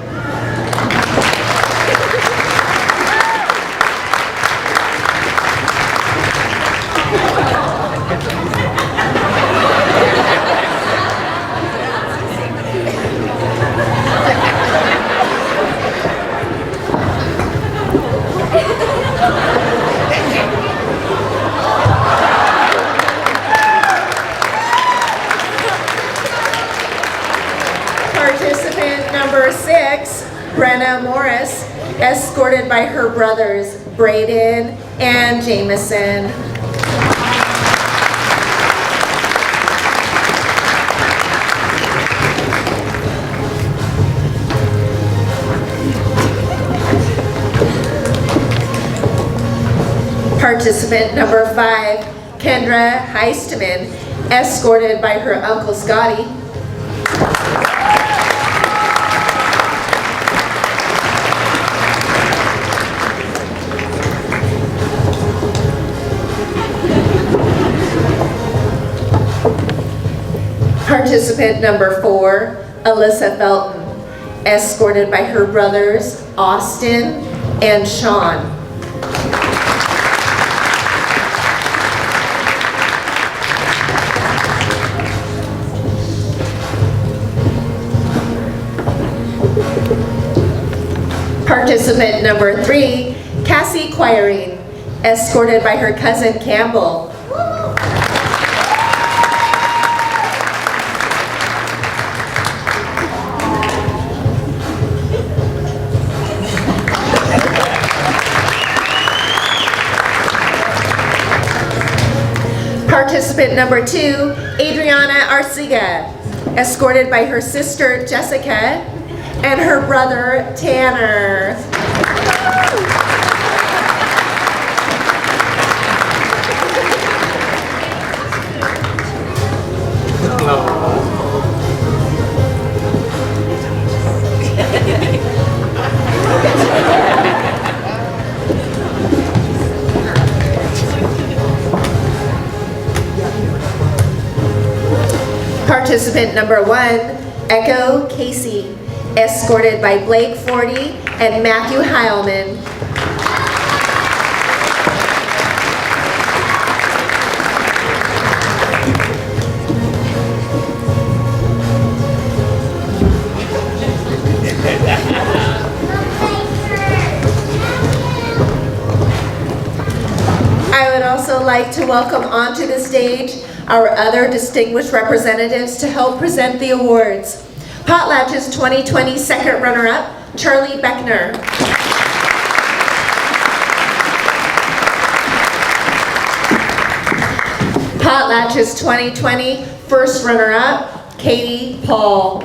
Brenna Morris, escorted by her brothers, Brayden and Jameson. Participant number 5, Kendra Heisteman, escorted by her Uncle Scotty. Participant number 4, Alyssa Felton, escorted by her brothers, Austin and Sean. Participant number 3, Cassie Quiring, escorted by her cousin Campbell. Participant number 2, Adriana Arcega, escorted by her sister Jessica and her brother Tanner. Participant number 1, Echo Casey, escorted by Blake Forty and Matthew Heilman. I would also like to welcome onto the stage our other distinguished representatives to help present the awards. Potlatch's 2020 second runner-up, Charlie Beckner. Potlatch's 2020 first runner-up, Katie Paul.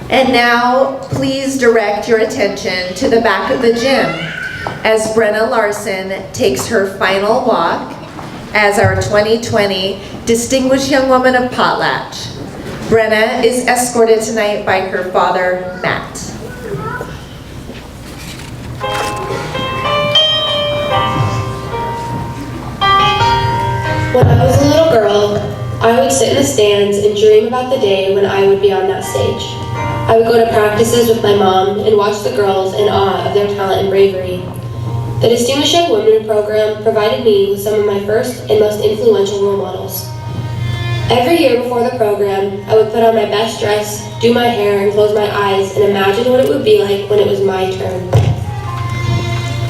And now, please direct your attention to the back of the gym as Brenna Larson takes her final walk as our 2020 Distinguished Young Woman of Potlatch. Brenna is escorted tonight by her father, Matt. When I was a little girl, I would sit in the stands and dream about the day when I would be on that stage. I would go to practices with my mom and watch the girls in awe of their talent and bravery. The Distinguished Young Women program provided me with some of my first and most influential role models. Every year before the program, I would put on my best dress, do my hair, and close my eyes and imagine what it would be like when it was my turn.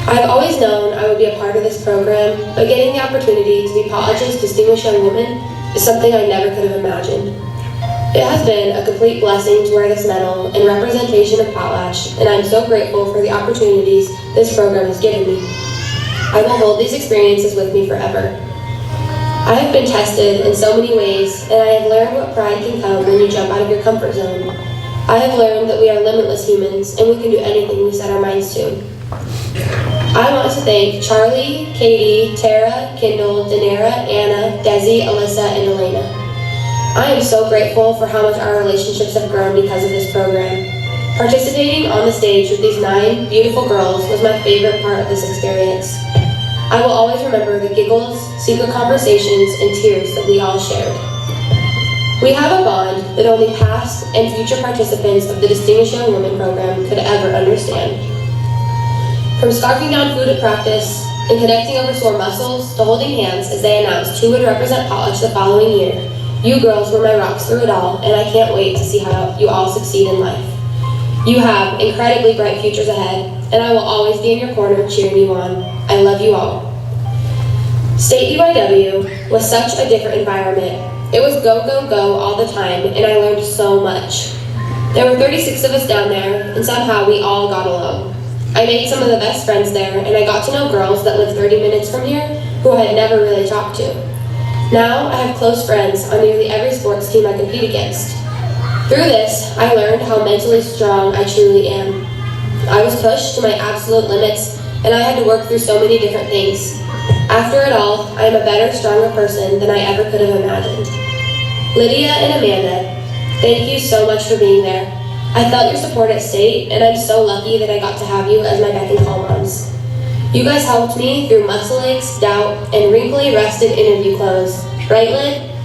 I've always known I would be a part of this program, but getting the opportunity to be Potlatch's Distinguished Young Woman is something I never could have imagined. It has been a complete blessing to wear this medal in representation of Potlatch, and I'm so grateful for the opportunities this program has given me. I will hold these experiences with me forever. I have been tested in so many ways, and I have learned what pride can come when you jump out of your comfort zone. I have learned that we are limitless humans, and we can do anything we set our minds to. I want to thank Charlie, Katie, Tara, Kendall, Danera, Anna, Desi, Alyssa, and Elena. I am so grateful for how much our relationships have grown because of this program. Participating on the stage with these 9 beautiful girls was my favorite part of this experience. I will always remember the giggles, secret conversations, and tears that we all shared. We have a bond that only past and future participants of the Distinguished Young Women program could ever understand. From scarfing down food at practice and connecting over sore muscles to holding hands as they announced who would represent Potlatch the following year, you girls were my rocks through it all, and I can't wait to see how you all succeed in life. You have incredibly bright futures ahead, and I will always be in your corner cheering you on. I love you all. State DYW was such a different environment. It was go, go, go all the time, and I learned so much. There were 36 of us down there, and somehow we all got along. I made some of the best friends there, and I got to know girls that lived 30 minutes from here who I had never really talked to. Now I have close friends on nearly every sports team I compete against. Through this, I learned how mentally strong I truly am. I was pushed to my absolute limits, and I had to work through so many different things. After it all, I am a better, stronger person than I ever could have imagined. Lydia and Amanda, thank you so much for being there. I felt your support at state, and I'm so lucky that I got to have you as my beck and call moms. You guys helped me through muscle aches, doubt, and wrinkly, rusted interview clothes. Right, Lyd?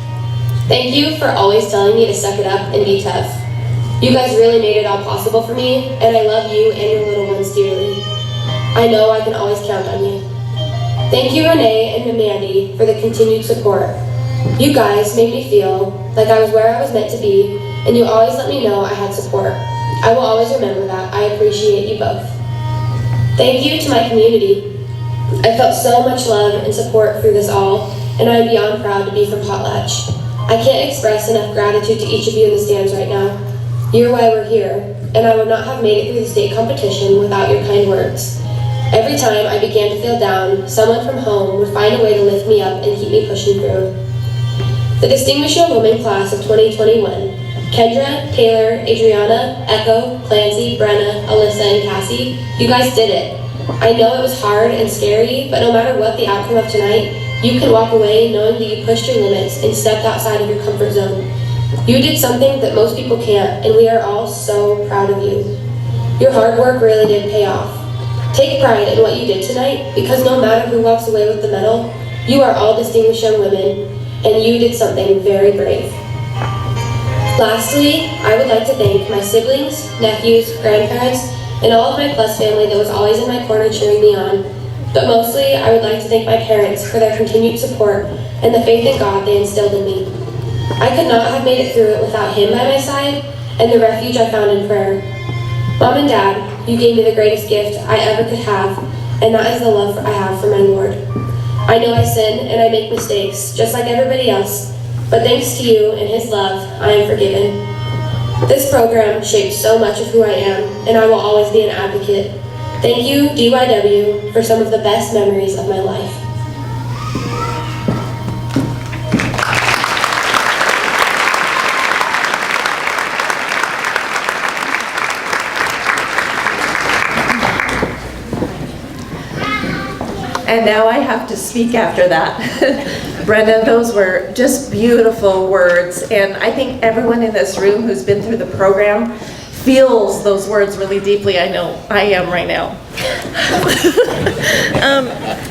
Thank you for always telling me to suck it up and be tough. You guys really made it all possible for me, and I love you and your little ones dearly. I know I can always count on you. Thank you, Renee and Mandy, for the continued support. You guys made me feel like I was where I was meant to be, and you always let me know I had support. I will always remember that. I appreciate you both. Thank you to my community. I felt so much love and support through this all, and I am beyond proud to be from Potlatch. I can't express enough gratitude to each of you in the stands right now. You're why we're here, and I would not have made it through the state competition without your kind words. Every time I began to feel down, someone from home would find a way to lift me up and keep me pushing through. The Distinguished Young Women Class of 2021, Kendra, Taylor, Adriana, Echo, Clancy, Brenna, Alyssa, and Cassie, you guys did it. I know it was hard and scary, but no matter what the outcome of tonight, you can walk away knowing that you pushed your limits and stepped outside of your comfort zone. You did something that most people can't, and we are all so proud of you. Your hard work really did pay off. Take pride in what you did tonight, because no matter who walks away with the medal, you are all distinguished young women, and you did something very brave. Lastly, I would like to thank my siblings, nephews, grandparents, and all of my Plus family that was always in my corner cheering me on. But mostly, I would like to thank my parents for their continued support and the faith in God they instilled in me. I could not have made it through it without Him by my side and the refuge I found in prayer. Mom and Dad, you gave me the greatest gift I ever could have, and that is the love I have for my Lord. I know I sin and I make mistakes, just like everybody else, but thanks to you and His love, I am forgiven. This program shaped so much of who I am, and I will always be an advocate. Thank you, DYW, for some of the best memories of my life. And now I have to speak after that. Brenda, those were just beautiful words, and I think everyone in this room who's been through the program feels those words really deeply. I know I am right now.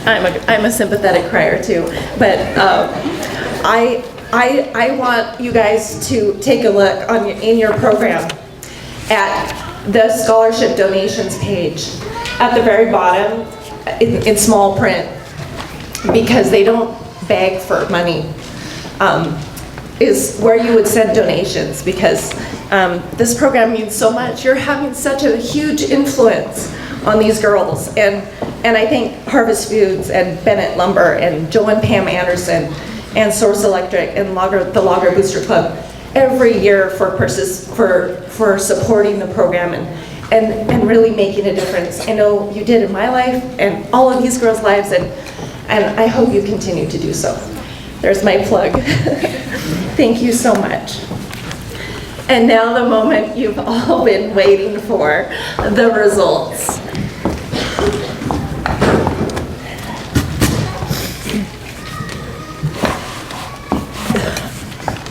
I'm a sympathetic crier too, but I want you guys to take a look in your program at the scholarship donations page at the very bottom. In small print, because they don't beg for money, is where you would send donations, because this program means so much. You're having such a huge influence on these girls, and I think Harvest Foods and Bennett Lumber and Joe and Pam Anderson and Source Electric and the Logger Booster Club every year for supporting the program and really making a difference. I know you did in my life and all of these girls' lives, and I hope you continue to do so. There's my plug. Thank you so much. And now the moment you've all been waiting for, the results.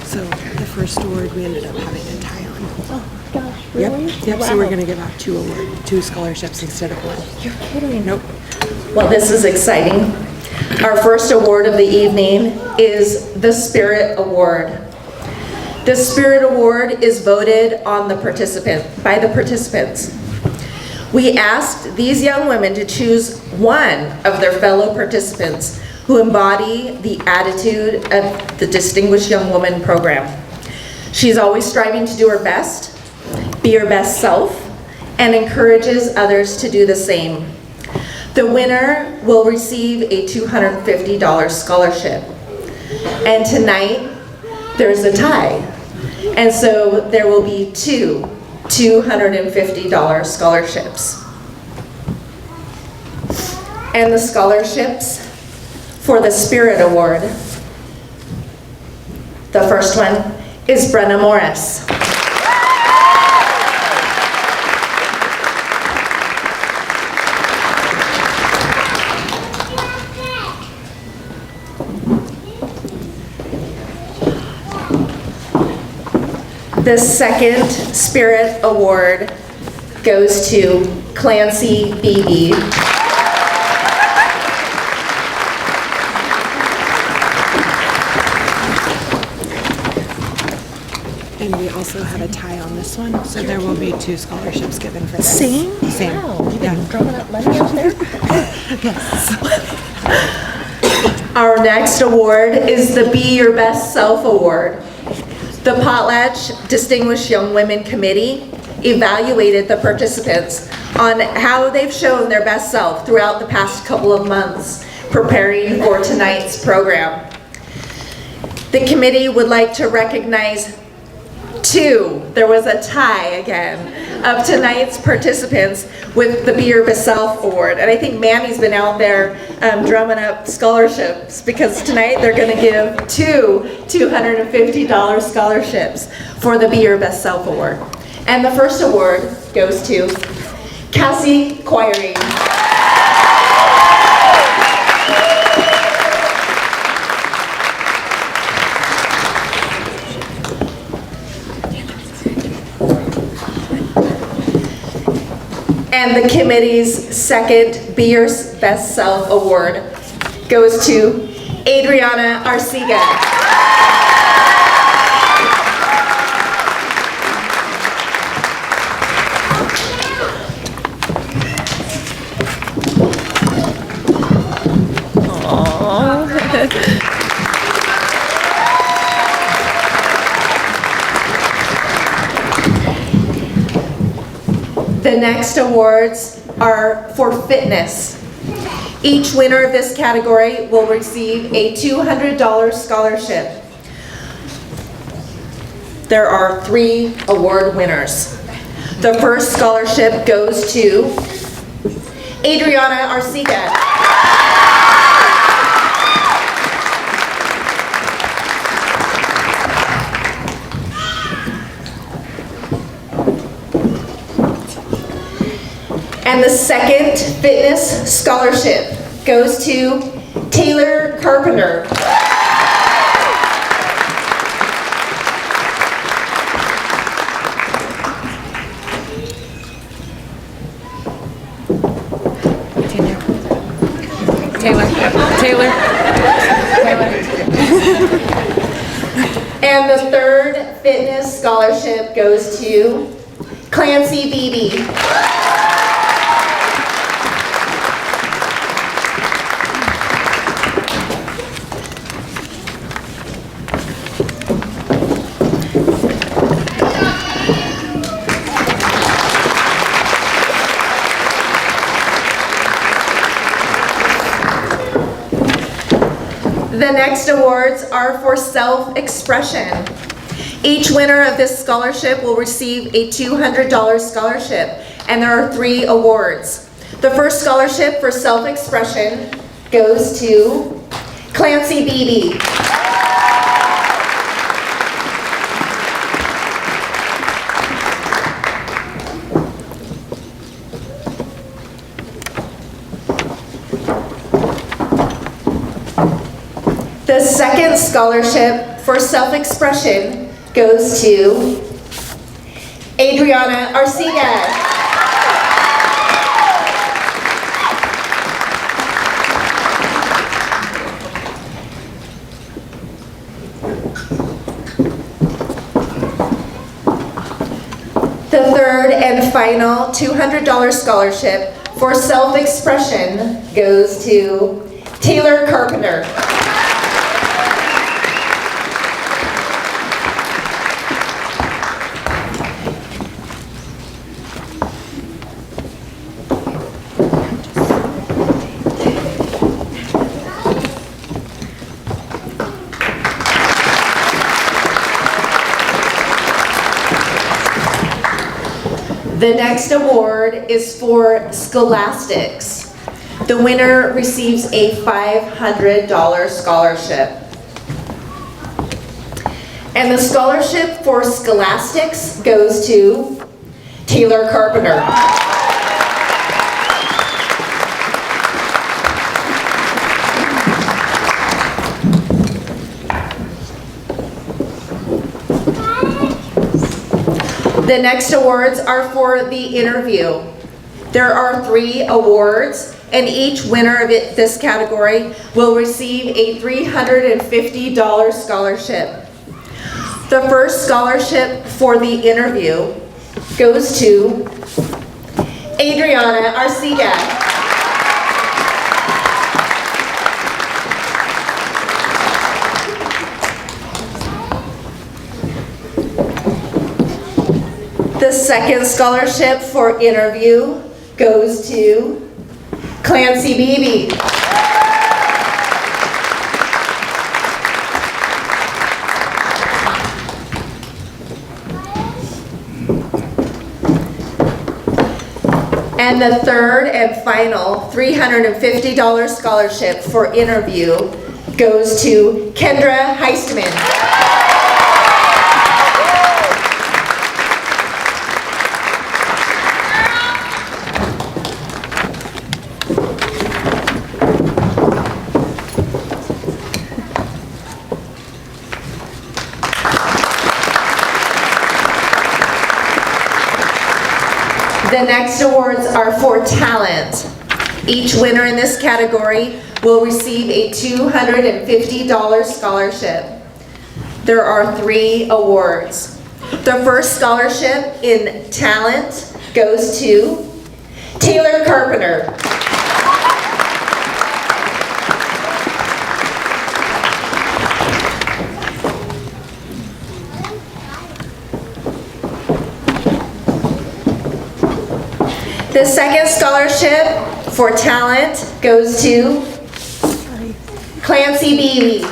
So the first award we ended up having a tie on. Oh gosh, really? Yep. Wow. So we're going to give out two scholarships instead of one. You're kidding. Nope. Well, this is exciting. Our first award of the evening is the Spirit Award. The Spirit Award is voted on by the participants. We asked these young women to choose one of their fellow participants who embody the attitude of the Distinguished Young Woman program. She's always striving to do her best, be her best self, and encourages others to do the same. The winner will receive a $250 scholarship. And tonight, there's a tie. And so there will be two $250 scholarships. And the scholarships for the Spirit Award. The first one is Brenna Morris. The second Spirit Award goes to Clancy Beebe. And we also have a tie on this one, so there will be two scholarships given for this. Same? Same. Wow, you've been drumming up money out there? Yes. Our next award is the Be Your Best Self Award. The Potlatch Distinguished Young Women Committee evaluated the participants on how they've shown their best self throughout the past couple of months preparing for tonight's program. The committee would like to recognize two. There was a tie again. of tonight's participants with the Be Your Best Self Award. And I think Mandy's been out there drumming up scholarships because tonight they're going to give two $250 scholarships for the Be Your Best Self Award. And the first award goes to Cassie Quiring. And the committee's second Be Your Best Self Award goes to Adriana Arcega. The next awards are for fitness. Each winner of this category will receive a $200 scholarship. There are 3 award winners. The first scholarship goes to Adriana Arcega. And the second fitness scholarship goes to Taylor Carpenter. Taylor. And the third fitness scholarship goes to Clancy Beebe. The next awards are for self-expression. Each winner of this scholarship will receive a $200 scholarship, and there are 3 awards. The first scholarship for self-expression goes to Clancy Beebe. The second scholarship for self-expression goes to Adriana Arcega. The third and final $200 scholarship for self-expression goes to Taylor Carpenter. The next award is for scholastics. The winner receives a $500 scholarship. And the scholarship for scholastics goes to Taylor Carpenter. The next awards are for the interview. There are 3 awards, and each winner of this category will receive a $350 scholarship. The first scholarship for the interview goes to Adriana Arcega. The second scholarship for interview goes to Clancy Beebe. And the third and final $350 scholarship for interview goes to Kendra Heistman. The next awards are for talent. Each winner in this category will receive a $250 scholarship. There are 3 awards. The first scholarship in talent goes to Taylor Carpenter. The second scholarship for talent goes to Clancy Beebe.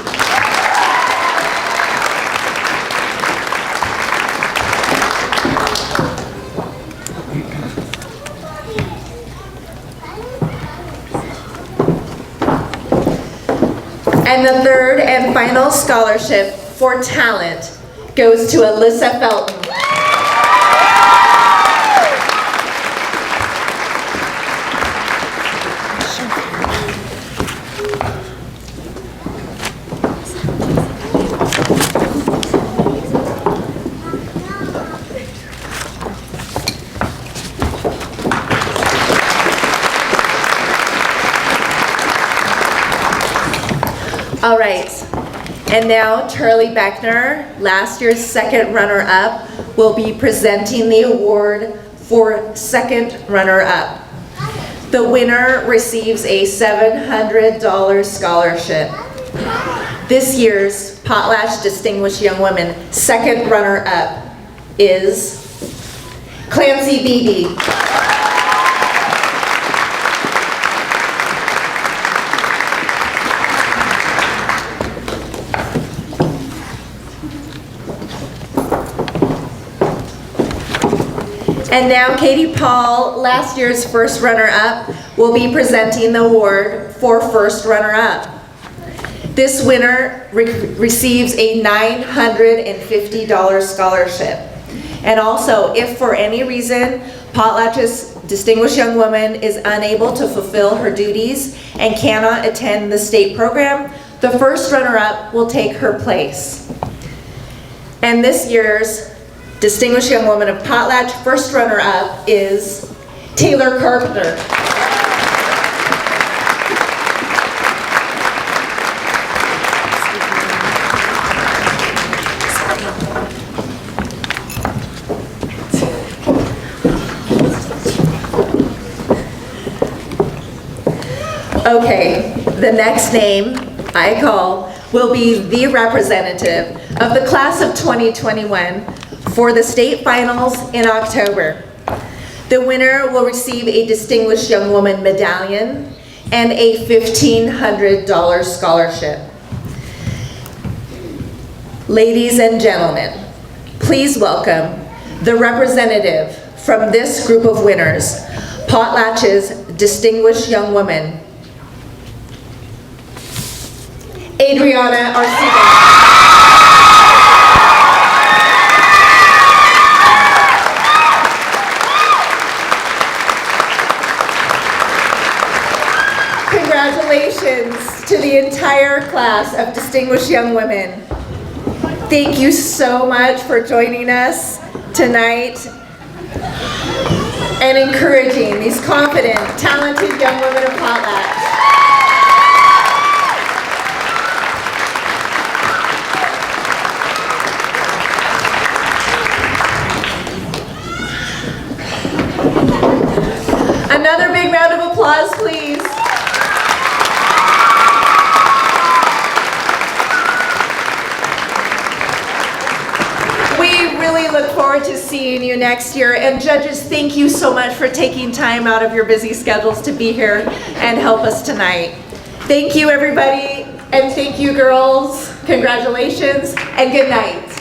And the third and final scholarship for talent goes to Alyssa Felton. All right, and now Charlie Beckner, last year's second runner-up, will be presenting the award for second runner-up. The winner receives a $700 scholarship. This year's Potlatch Distinguished Young Women second runner-up is Clancy Beebe. And now Katie Paul, last year's first runner-up, will be presenting the award for first runner-up. This winner receives a $950 scholarship. And also, if for any reason Potlatch's Distinguished Young Woman is unable to fulfill her duties and cannot attend the state program, the first runner-up will take her place. And this year's Distinguished Young Woman of Potlatch first runner-up is Taylor Carpenter. Okay, the next name I call will be the representative of the class of 2021 for the state finals in October. The winner will receive a Distinguished Young Woman medallion and a $1,500 scholarship. Ladies and gentlemen, please welcome the representative from this group of winners, Potlatch's Distinguished Young Woman, Adriana Arcega. Congratulations to the entire class of Distinguished Young Women. Thank you so much for joining us tonight and encouraging these confident, talented young women of Potlatch. Another big round of applause, please. We really look forward to seeing you next year. And judges, thank you so much for taking time out of your busy schedules to be here and help us tonight. Thank you, everybody, and thank you, girls. Congratulations, and good night.